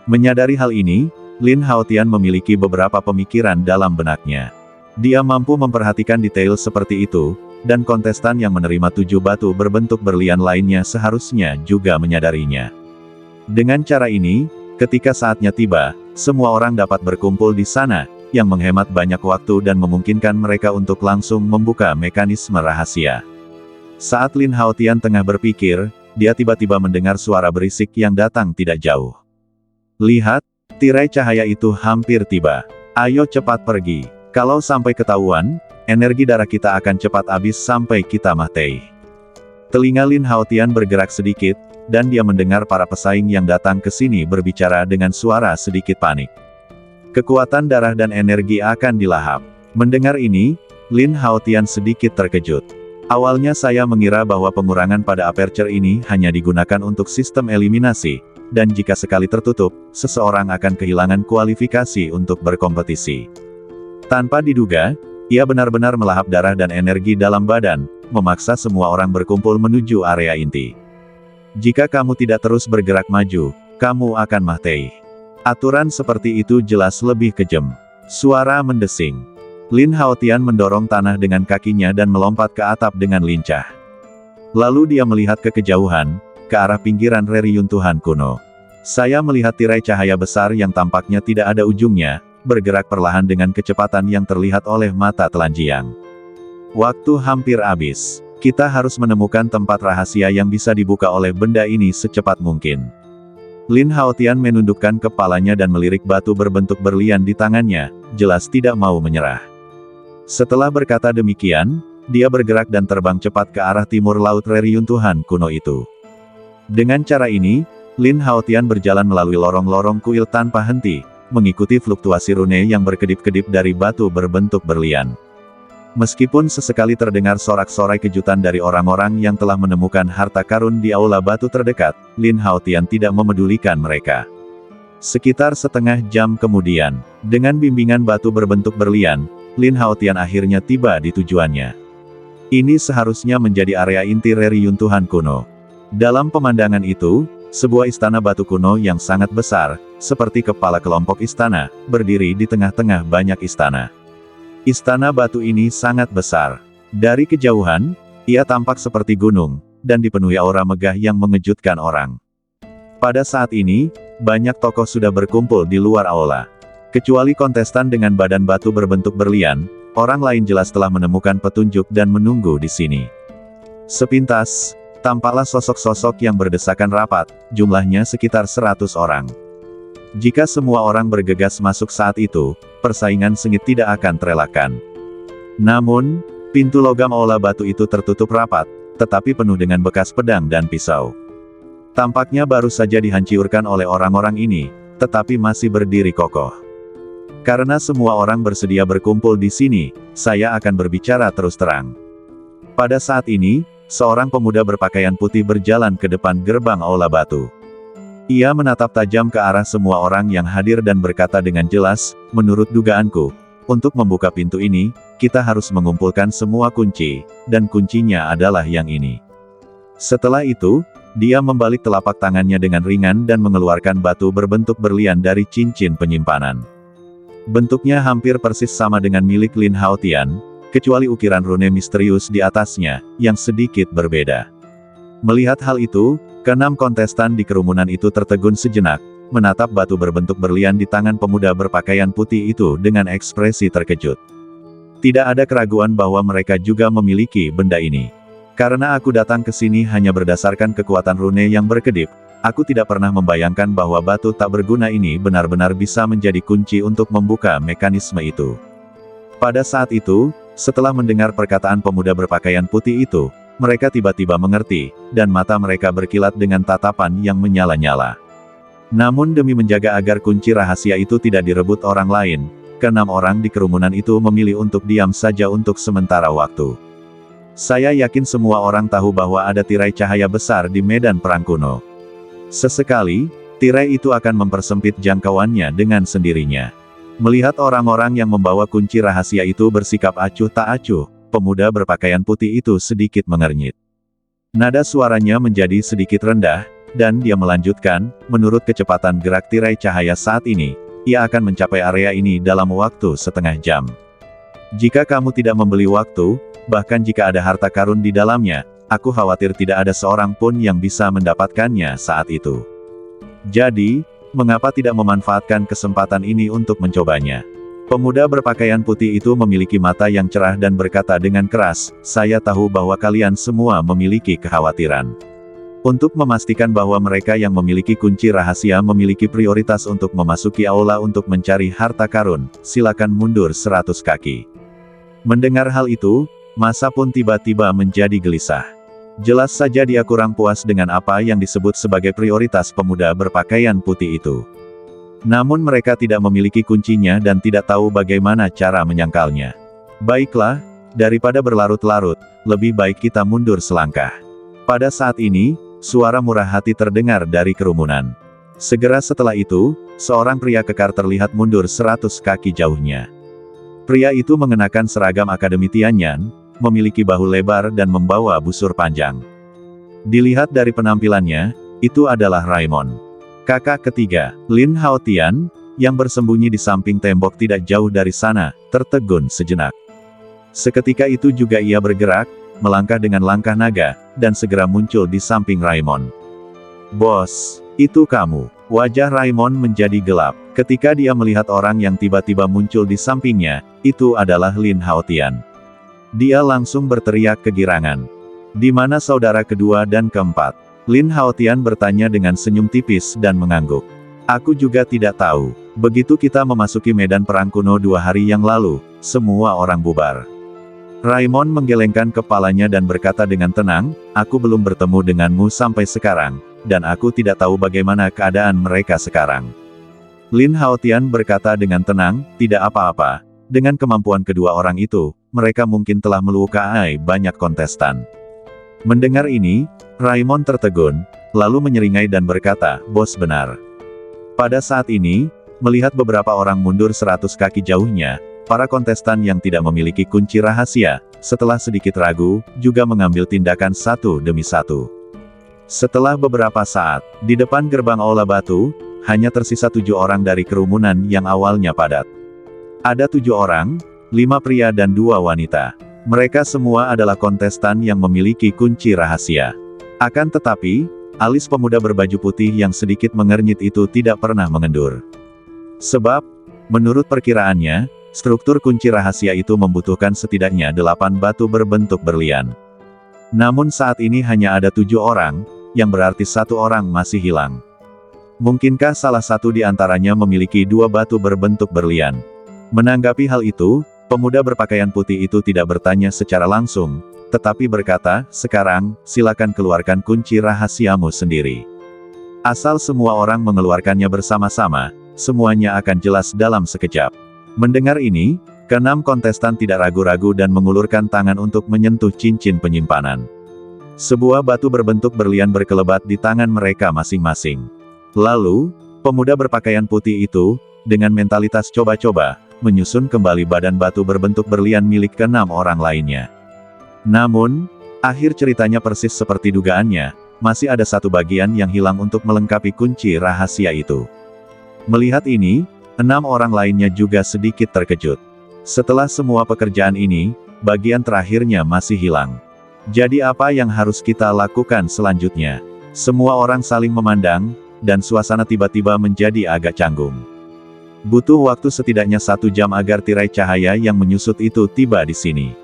Menyadari hal ini, Lin Haotian memiliki beberapa pemikiran dalam benaknya. Dia mampu memperhatikan detail seperti itu, dan kontestan yang menerima 7 batu berbentuk berlian lainnya seharusnya juga menyadarinya. Dengan cara ini, ketika saatnya tiba, semua orang dapat berkumpul di sana, yang menghemat banyak waktu dan memungkinkan mereka untuk langsung membuka mekanisme rahasia. Saat Lin Haotian tengah berpikir, dia tiba-tiba mendengar suara berisik yang datang tidak jauh. Lihat, tirai cahaya itu hampir tiba. Ayo cepat pergi. Kalau sampai ketahuan, energi darah kita akan cepat habis sampai kita mati. Telinga Lin Haotian bergerak sedikit, dan dia mendengar para pesaing yang datang ke sini berbicara dengan suara sedikit panik. Kekuatan darah dan energi akan dilahap. Mendengar ini, Lin Haotian sedikit terkejut. Awalnya saya mengira bahwa pengurangan pada aperture ini hanya digunakan untuk sistem eliminasi, dan jika sekali tertutup, seseorang akan kehilangan kualifikasi untuk berkompetisi. Tanpa diduga, ia benar-benar melahap darah dan energi dalam badan, memaksa semua orang berkumpul menuju area inti. Jika kamu tidak terus bergerak maju, kamu akan mati. Aturan seperti itu jelas lebih kejam. Suara mendesing. Lin Haotian mendorong tanah dengan kakinya dan melompat ke atap dengan lincah. Lalu dia melihat ke kejauhan, ke arah pinggiran reruntuhan kuno. Saya melihat tirai cahaya besar yang tampaknya tidak ada ujungnya, bergerak perlahan dengan kecepatan yang terlihat oleh mata telanjang. Waktu hampir habis. Kita harus menemukan tempat rahasia yang bisa dibuka oleh benda ini secepat mungkin. Lin Haotian menundukkan kepalanya dan melirik batu berbentuk berlian di tangannya, jelas tidak mau menyerah. Setelah berkata demikian, dia bergerak dan terbang cepat ke arah timur laut reruntuhan kuno itu. Dengan cara ini, Lin Haotian berjalan melalui lorong-lorong kuil tanpa henti, mengikuti fluktuasi rune yang berkedip-kedip dari batu berbentuk berlian. Meskipun sesekali terdengar sorak-sorai kejutan dari orang-orang yang telah menemukan harta karun di aula batu terdekat, Lin Haotian tidak memedulikan mereka. Sekitar setengah jam kemudian, dengan bimbingan batu berbentuk berlian, Lin Haotian akhirnya tiba di tujuannya. Ini seharusnya menjadi area inti reruntuhan kuno. Dalam pemandangan itu, sebuah istana batu kuno yang sangat besar, seperti kepala kelompok istana, berdiri di tengah-tengah banyak istana. Istana batu ini sangat besar. Dari kejauhan, ia tampak seperti gunung, dan dipenuhi aura megah yang mengejutkan orang. Pada saat ini, banyak tokoh sudah berkumpul di luar aula. Kecuali kontestan dengan badan batu berbentuk berlian, orang lain jelas telah menemukan petunjuk dan menunggu di sini. Sepintas, tampaklah sosok-sosok yang berdesakan rapat, jumlahnya sekitar 100 orang. Jika semua orang bergegas masuk saat itu, persaingan sengit tidak akan terelakkan. Namun, pintu logam aula batu itu tertutup rapat, tetapi penuh dengan bekas pedang dan pisau. Tampaknya baru saja dihancurkan oleh orang-orang ini, tetapi masih berdiri kokoh. Karena semua orang bersedia berkumpul di sini, saya akan berbicara terus terang. Pada saat ini, seorang pemuda berpakaian putih berjalan ke depan gerbang aula batu. Ia menatap tajam ke arah semua orang yang hadir dan berkata dengan jelas, "Menurut dugaanku, untuk membuka pintu ini, kita harus mengumpulkan semua kunci, dan kuncinya adalah yang ini." Setelah itu, dia membalik telapak tangannya dengan ringan dan mengeluarkan batu berbentuk berlian dari cincin penyimpanan. Bentuknya hampir persis sama dengan milik Lin Haotian, kecuali ukiran rune misterius di atasnya, yang sedikit berbeda. Melihat hal itu, keenam kontestan di kerumunan itu tertegun sejenak, menatap batu berbentuk berlian di tangan pemuda berpakaian putih itu dengan ekspresi terkejut. Tidak ada keraguan bahwa mereka juga memiliki benda ini. Karena aku datang ke sini hanya berdasarkan kekuatan rune yang berkedip, aku tidak pernah membayangkan bahwa batu tak berguna ini benar-benar bisa menjadi kunci untuk membuka mekanisme itu. Pada saat itu, setelah mendengar perkataan pemuda berpakaian putih itu, mereka tiba-tiba mengerti, dan mata mereka berkilat dengan tatapan yang menyala-nyala. Namun demi menjaga agar kunci rahasia itu tidak direbut orang lain, keenam orang di kerumunan itu memilih untuk diam saja untuk sementara waktu. Saya yakin semua orang tahu bahwa ada tirai cahaya besar di medan perang kuno. Sesekali, tirai itu akan mempersempit jangkauannya dengan sendirinya. Melihat orang-orang yang membawa kunci rahasia itu bersikap acuh tak acuh, pemuda berpakaian putih itu sedikit mengernyit. Nada suaranya menjadi sedikit rendah, dan dia melanjutkan, "Menurut kecepatan gerak tirai cahaya saat ini, ia akan mencapai area ini dalam waktu setengah jam. Jika kamu tidak membeli waktu, bahkan jika ada harta karun di dalamnya, aku khawatir tidak ada seorang pun yang bisa mendapatkannya saat itu. Jadi, mengapa tidak memanfaatkan kesempatan ini untuk mencobanya?" Pemuda berpakaian putih itu memiliki mata yang cerah dan berkata dengan keras, "Saya tahu bahwa kalian semua memiliki kekhawatiran. Untuk memastikan bahwa mereka yang memiliki kunci rahasia memiliki prioritas untuk memasuki aula untuk mencari harta karun, silakan mundur 100 kaki." Mendengar hal itu, masa pun tiba-tiba menjadi gelisah. Jelas saja dia kurang puas dengan apa yang disebut sebagai prioritas pemuda berpakaian putih itu. Namun mereka tidak memiliki kuncinya dan tidak tahu bagaimana cara menyangkalnya. "Baiklah, daripada berlarut-larut, lebih baik kita mundur selangkah." Pada saat ini, suara murah hati terdengar dari kerumunan. Segera setelah itu, seorang pria kekar terlihat mundur 100 kaki jauhnya. Pria itu mengenakan seragam Akademi Tianyan, memiliki bahu lebar dan membawa busur panjang. Dilihat dari penampilannya, itu adalah Raimon. Kakak ketiga, Lin Haotian, yang bersembunyi di samping tembok tidak jauh dari sana, tertegun sejenak. Seketika itu juga ia bergerak, melangkah dengan langkah naga, dan segera muncul di samping Raimon. "Bos, itu kamu." Wajah Raimon menjadi gelap, ketika dia melihat orang yang tiba-tiba muncul di sampingnya, itu adalah Lin Haotian. Dia langsung berteriak kegirangan. "Di mana saudara kedua dan keempat?" Lin Haotian bertanya dengan senyum tipis dan mengangguk. "Aku juga tidak tahu. Begitu kita memasuki medan perang kuno 2 hari yang lalu, semua orang bubar." Raimon menggelengkan kepalanya dan berkata dengan tenang, "Aku belum bertemu denganmu sampai sekarang, dan aku tidak tahu bagaimana keadaan mereka sekarang. Lin Haotian berkata dengan tenang, tidak apa-apa. Dengan kemampuan kedua orang itu, mereka mungkin telah melukai banyak kontestan. Mendengar ini, Raimon tertegun, lalu menyeringai dan berkata, bos benar. Pada saat ini, melihat beberapa orang mundur 100 kaki jauhnya, para kontestan yang tidak memiliki kunci rahasia, setelah sedikit ragu, juga mengambil tindakan satu demi satu. Setelah beberapa saat, di depan gerbang aula batu, hanya tersisa 7 orang dari kerumunan yang awalnya padat. Ada 7 orang, 5 pria dan 2 wanita. Mereka semua adalah kontestan yang memiliki kunci rahasia. Akan tetapi, alis pemuda berbaju putih yang sedikit mengernyit itu tidak pernah mengendur. Sebab, menurut perkiraannya, struktur kunci rahasia itu membutuhkan setidaknya 8 batu berbentuk berlian. Namun saat ini hanya ada 7 orang, yang berarti 1 orang masih hilang. Mungkinkah salah satu di antaranya memiliki 2 batu berbentuk berlian? Menanggapi hal itu, pemuda berpakaian putih itu tidak bertanya secara langsung, tetapi berkata, sekarang, silakan keluarkan kunci rahasiamu sendiri. Asal semua orang mengeluarkannya bersama-sama, semuanya akan jelas dalam sekejap. Mendengar ini, ke-6 kontestan tidak ragu-ragu dan mengulurkan tangan untuk menyentuh cincin penyimpanan. Sebuah batu berbentuk berlian berkelebat di tangan mereka masing-masing. Lalu, pemuda berpakaian putih itu, dengan mentalitas coba-coba, menyusun kembali badan batu berbentuk berlian milik ke-6 orang lainnya. Namun, akhir ceritanya persis seperti dugaannya, masih ada satu bagian yang hilang untuk melengkapi kunci rahasia itu. Melihat ini, 6 orang lainnya juga sedikit terkejut. Setelah semua pekerjaan ini, bagian terakhirnya masih hilang. Jadi apa yang harus kita lakukan selanjutnya? Semua orang saling memandang, dan suasana tiba-tiba menjadi agak canggung. Butuh waktu setidaknya 1 jam agar tirai cahaya yang menyusut itu tiba di sini.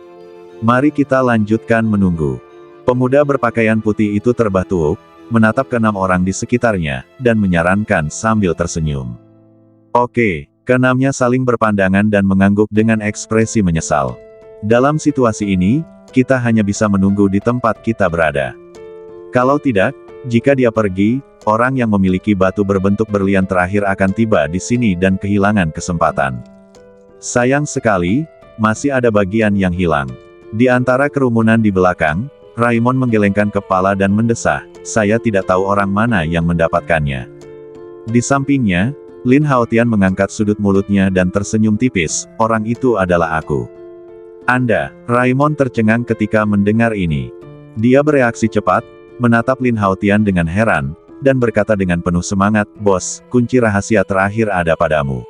Mari kita lanjutkan menunggu. Pemuda berpakaian putih itu terbahtuk, menatap ke-6 orang di sekitarnya, dan menyarankan sambil tersenyum. Oke, ke-6-nya saling berpandangan dan mengangguk dengan ekspresi menyesal. Dalam situasi ini, kita hanya bisa menunggu di tempat kita berada. Kalau tidak, jika dia pergi, orang yang memiliki batu berbentuk berlian terakhir akan tiba di sini dan kehilangan kesempatan. Sayang sekali, masih ada bagian yang hilang. Di antara kerumunan di belakang, Raimon menggelengkan kepala dan mendesah, saya tidak tahu orang mana yang mendapatkannya. Di sampingnya, Lin Haotian mengangkat sudut mulutnya dan tersenyum tipis, orang itu adalah aku. Anda, Raimon tercengang ketika mendengar ini. Dia bereaksi cepat, menatap Lin Haotian dengan heran, dan berkata dengan penuh semangat, bos, kunci rahasia terakhir ada padamu.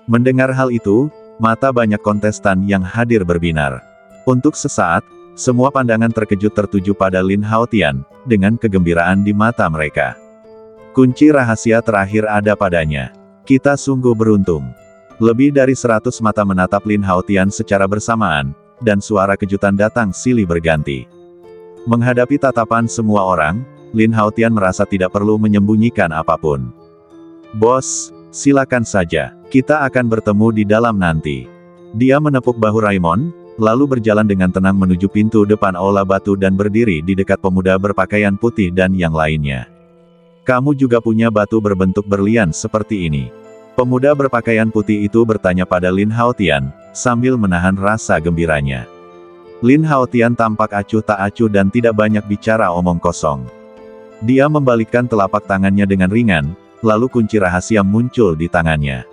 Mendengar hal itu, mata banyak kontestan yang hadir berbinar. Untuk sesaat, semua pandangan terkejut tertuju pada Lin Haotian, dengan kegembiraan di mata mereka. Kunci rahasia terakhir ada padanya. Kita sungguh beruntung. Lebih dari 100 mata menatap Lin Haotian secara bersamaan, dan suara kejutan datang silih berganti. Menghadapi tatapan semua orang, Lin Haotian merasa tidak perlu menyembunyikan apapun. Bos, silakan saja, kita akan bertemu di dalam nanti. Dia menepuk bahu Raimon, lalu berjalan dengan tenang menuju pintu depan aula batu dan berdiri di dekat pemuda berpakaian putih dan yang lainnya. Kamu juga punya batu berbentuk berlian seperti ini. Pemuda berpakaian putih itu bertanya pada Lin Haotian, sambil menahan rasa gembiranya. Lin Haotian tampak acuh tak acuh dan tidak banyak bicara omong kosong. Dia membalikkan telapak tangannya dengan ringan, lalu kunci rahasia muncul di tangannya.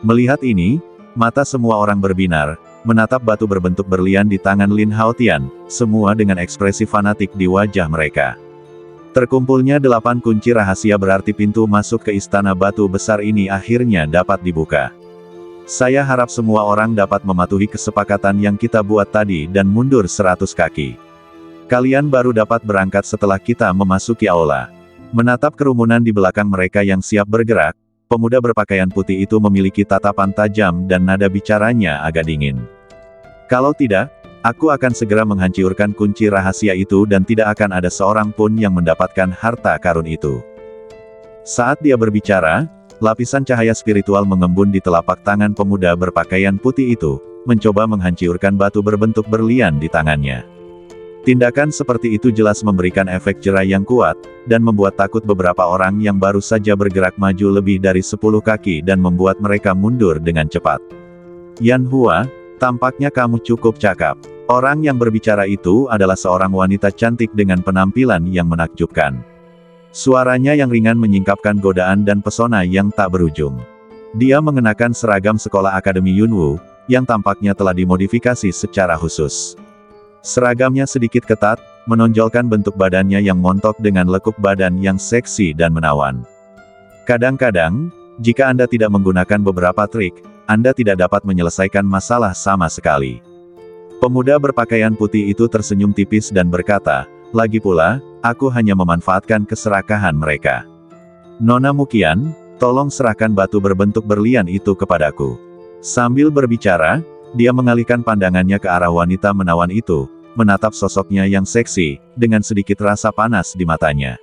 Melihat ini, mata semua orang berbinar, menatap batu berbentuk berlian di tangan Lin Haotian, semua dengan ekspresi fanatik di wajah mereka. Terkumpulnya 8 kunci rahasia berarti pintu masuk ke istana batu besar ini akhirnya dapat dibuka. Saya harap semua orang dapat mematuhi kesepakatan yang kita buat tadi dan mundur 100 kaki. Kalian baru dapat berangkat setelah kita memasuki aula. Menatap kerumunan di belakang mereka yang siap bergerak, pemuda berpakaian putih itu memiliki tatapan tajam dan nada bicaranya agak dingin. Kalau tidak, aku akan segera menghancurkan kunci rahasia itu dan tidak akan ada seorang pun yang mendapatkan harta karun itu. Saat dia berbicara, lapisan cahaya spiritual mengembun di telapak tangan pemuda berpakaian putih itu, mencoba menghancurkan batu berbentuk berlian di tangannya. Tindakan seperti itu jelas memberikan efek jera yang kuat, dan membuat takut beberapa orang yang baru saja bergerak maju lebih dari 10 kaki dan membuat mereka mundur dengan cepat. Yan Hua, tampaknya kamu cukup cakap. Orang yang berbicara itu adalah seorang wanita cantik dengan penampilan yang menakjubkan. Suaranya yang ringan menyingkapkan godaan dan pesona yang tak berujung. Dia mengenakan seragam sekolah Akademi Yunwu, yang tampaknya telah dimodifikasi secara khusus. Seragamnya sedikit ketat, menonjolkan bentuk badannya yang montok dengan lekuk badan yang seksi dan menawan. Kadang-kadang, jika Anda tidak menggunakan beberapa trik, Anda tidak dapat menyelesaikan masalah sama sekali. Pemuda berpakaian putih itu tersenyum tipis dan berkata, lagi pula, aku hanya memanfaatkan keserakahan mereka. Nona Muqian, tolong serahkan batu berbentuk berlian itu kepadaku. Sambil berbicara, dia mengalihkan pandangannya ke arah wanita menawan itu, menatap sosoknya yang seksi, dengan sedikit rasa panas di matanya.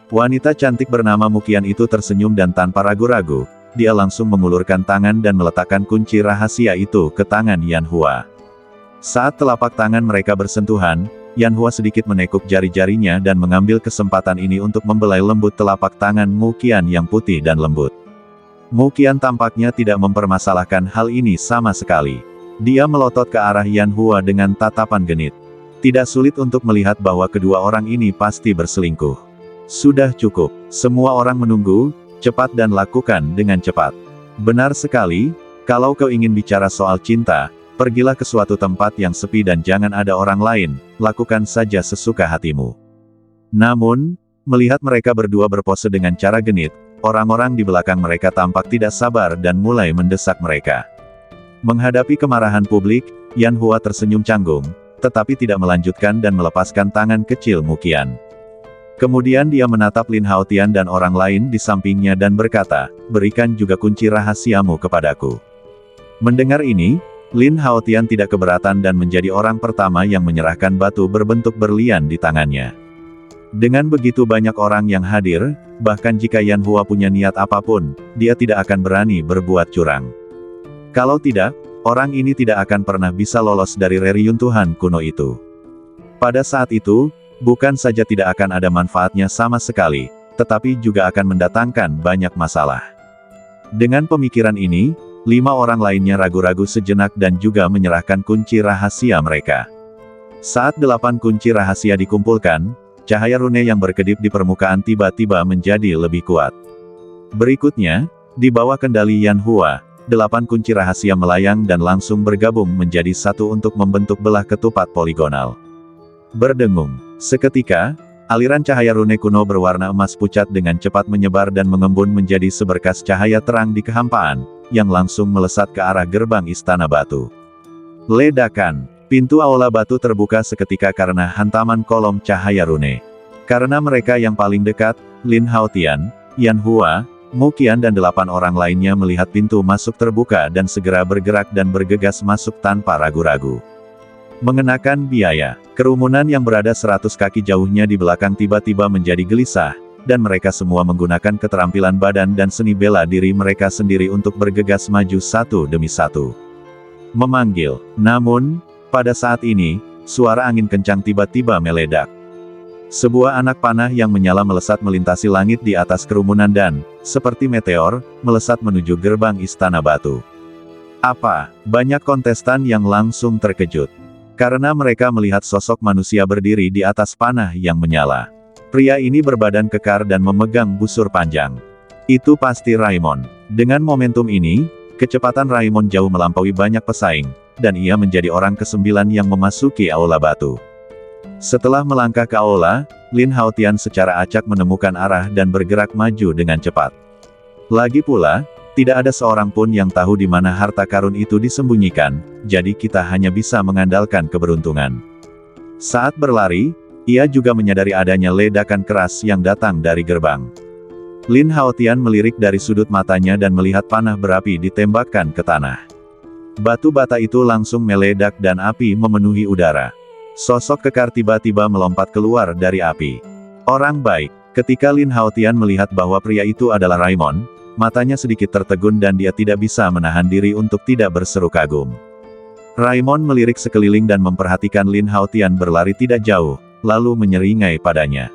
Wanita cantik bernama Muqian itu tersenyum dan tanpa ragu-ragu, dia langsung mengulurkan tangan dan meletakkan kunci rahasia itu ke tangan Yan Hua. Saat telapak tangan mereka bersentuhan, Yan Hua sedikit menekuk jari-jarinya dan mengambil kesempatan ini untuk membelai lembut telapak tangan Muqian yang putih dan lembut. Muqian tampaknya tidak mempermasalahkan hal ini sama sekali. Dia melotot ke arah Yan Hua dengan tatapan genit. Tidak sulit untuk melihat bahwa kedua orang ini pasti berselingkuh. Sudah cukup, semua orang menunggu, cepat dan lakukan dengan cepat. Benar sekali, kalau kau ingin bicara soal cinta, pergilah ke suatu tempat yang sepi dan jangan ada orang lain, lakukan saja sesuka hatimu. Namun, melihat mereka berdua berpose dengan cara genit, orang-orang di belakang mereka tampak tidak sabar dan mulai mendesak mereka. Menghadapi kemarahan publik, Yan Hua tersenyum canggung, tetapi tidak melanjutkan dan melepaskan tangan kecil Muqian. Kemudian dia menatap Lin Haotian dan orang lain di sampingnya dan berkata, berikan juga kunci rahasiamu kepadaku. Mendengar ini, Lin Haotian tidak keberatan dan menjadi orang pertama yang menyerahkan batu berbentuk berlian di tangannya. Dengan begitu banyak orang yang hadir, bahkan jika Yan Hua punya niat apapun, dia tidak akan berani berbuat curang. Kalau tidak, orang ini tidak akan pernah bisa lolos dari reruntuhan kuno itu. Pada saat itu, bukan saja tidak akan ada manfaatnya sama sekali, tetapi juga akan mendatangkan banyak masalah. Dengan pemikiran ini, 5 orang lainnya ragu-ragu sejenak dan juga menyerahkan kunci rahasia mereka. Saat 8 kunci rahasia dikumpulkan, cahaya rune yang berkedip di permukaan tiba-tiba menjadi lebih kuat. Berikutnya, di bawah kendali Yan Hua, 8 kunci rahasia melayang dan langsung bergabung menjadi satu untuk membentuk belah ketupat poligonal. Berdengung. Seketika, aliran cahaya rune kuno berwarna emas pucat dengan cepat menyebar dan mengembun menjadi seberkas cahaya terang di kehampaan, yang langsung melesat ke arah gerbang istana batu. Ledakan. Pintu aula batu terbuka seketika karena hantaman kolom cahaya rune. Karena mereka yang paling dekat, Lin Haotian, Yan Hua, Muqian dan 8 orang lainnya melihat pintu masuk terbuka dan segera bergerak dan bergegas masuk tanpa ragu-ragu. Mengenakan biaya, kerumunan yang berada 100 kaki jauhnya di belakang tiba-tiba menjadi gelisah, dan mereka semua menggunakan keterampilan badan dan seni bela diri mereka sendiri untuk bergegas maju satu demi satu. Memanggil. Namun, pada saat ini, suara angin kencang tiba-tiba meledak. Sebuah anak panah yang menyala melesat melintasi langit di atas kerumunan dan, seperti meteor, melesat menuju gerbang istana batu. Apa? Banyak kontestan yang langsung terkejut. Karena mereka melihat sosok manusia berdiri di atas panah yang menyala. Pria ini berbadan kekar dan memegang busur panjang. Itu pasti Raimon. Dengan momentum ini, kecepatan Raimon jauh melampaui banyak pesaing, dan ia menjadi orang ke-9 yang memasuki aula batu. Setelah melangkah ke aula, Lin Haotian secara acak menemukan arah dan bergerak maju dengan cepat. Lagi pula, tidak ada seorang pun yang tahu di mana harta karun itu disembunyikan, jadi kita hanya bisa mengandalkan keberuntungan. Saat berlari, ia juga menyadari adanya ledakan keras yang datang dari gerbang. Lin Haotian melirik dari sudut matanya dan melihat panah berapi ditembakkan ke tanah. Batu bata itu langsung meledak dan api memenuhi udara. Sosok kekar tiba-tiba melompat keluar dari api. Orang baik. Ketika Lin Haotian melihat bahwa pria itu adalah Raimon, matanya sedikit tertegun dan dia tidak bisa menahan diri untuk tidak berseru kagum. Raimon melirik sekeliling dan memperhatikan Lin Haotian berlari tidak jauh, lalu menyeringai padanya.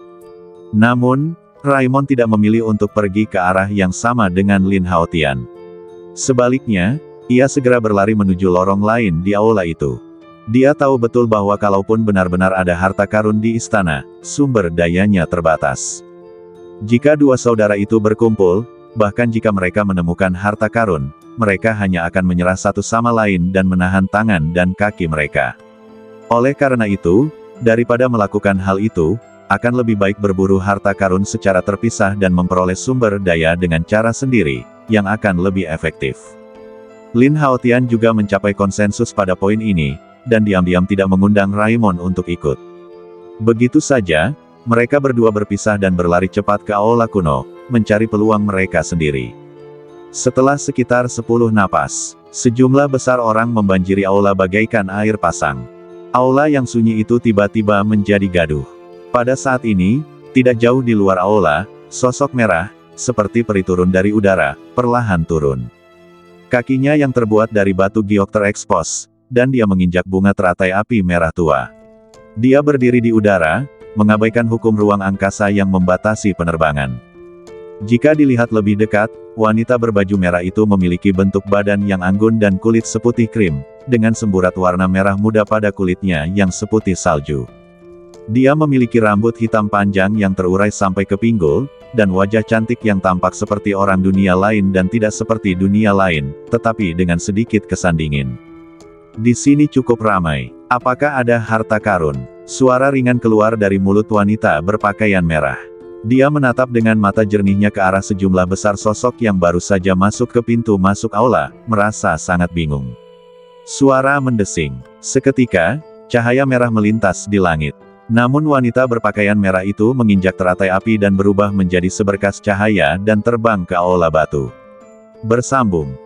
Namun, Raimon tidak memilih untuk pergi ke arah yang sama dengan Lin Haotian. Sebaliknya, ia segera berlari menuju lorong lain di aula itu. Dia tahu betul bahwa kalaupun benar-benar ada harta karun di istana, sumber dayanya terbatas. Jika dua saudara itu berkumpul, bahkan jika mereka menemukan harta karun, mereka hanya akan menyerah satu sama lain dan menahan tangan dan kaki mereka. Oleh karena itu, daripada melakukan hal itu, akan lebih baik berburu harta karun secara terpisah dan memperoleh sumber daya dengan cara sendiri, yang akan lebih efektif. Lin Haotian juga mencapai konsensus pada poin ini, dan diam-diam tidak mengundang Raimon untuk ikut. Begitu saja, mereka berdua berpisah dan berlari cepat ke aula kuno, mencari peluang mereka sendiri. Setelah sekitar 10 napas, sejumlah besar orang membanjiri aula bagaikan air pasang. Aula yang sunyi itu tiba-tiba menjadi gaduh. Pada saat ini, tidak jauh di luar aula, sosok merah, seperti peri turun dari udara, perlahan turun. Kakinya yang terbuat dari batu giok terekspos, dan dia menginjak bunga teratai api merah tua. Dia berdiri di udara, mengabaikan hukum ruang angkasa yang membatasi penerbangan. Jika dilihat lebih dekat, wanita berbaju merah itu memiliki bentuk badan yang anggun dan kulit seputih krim, dengan semburat warna merah muda pada kulitnya yang seputih salju. Dia memiliki rambut hitam panjang yang terurai sampai ke pinggul, dan wajah cantik yang tampak seperti orang dunia lain dan tidak seperti dunia lain, tetapi dengan sedikit kesan dingin. Di sini cukup ramai. Apakah ada harta karun? Suara ringan keluar dari mulut wanita berpakaian merah. Dia menatap dengan mata jernihnya ke arah sejumlah besar sosok yang baru saja masuk ke pintu masuk aula, merasa sangat bingung. Suara mendesing. Seketika, cahaya merah melintas di langit. Namun wanita berpakaian merah itu menginjak teratai api dan berubah menjadi seberkas cahaya dan terbang ke aula batu. Bersambung.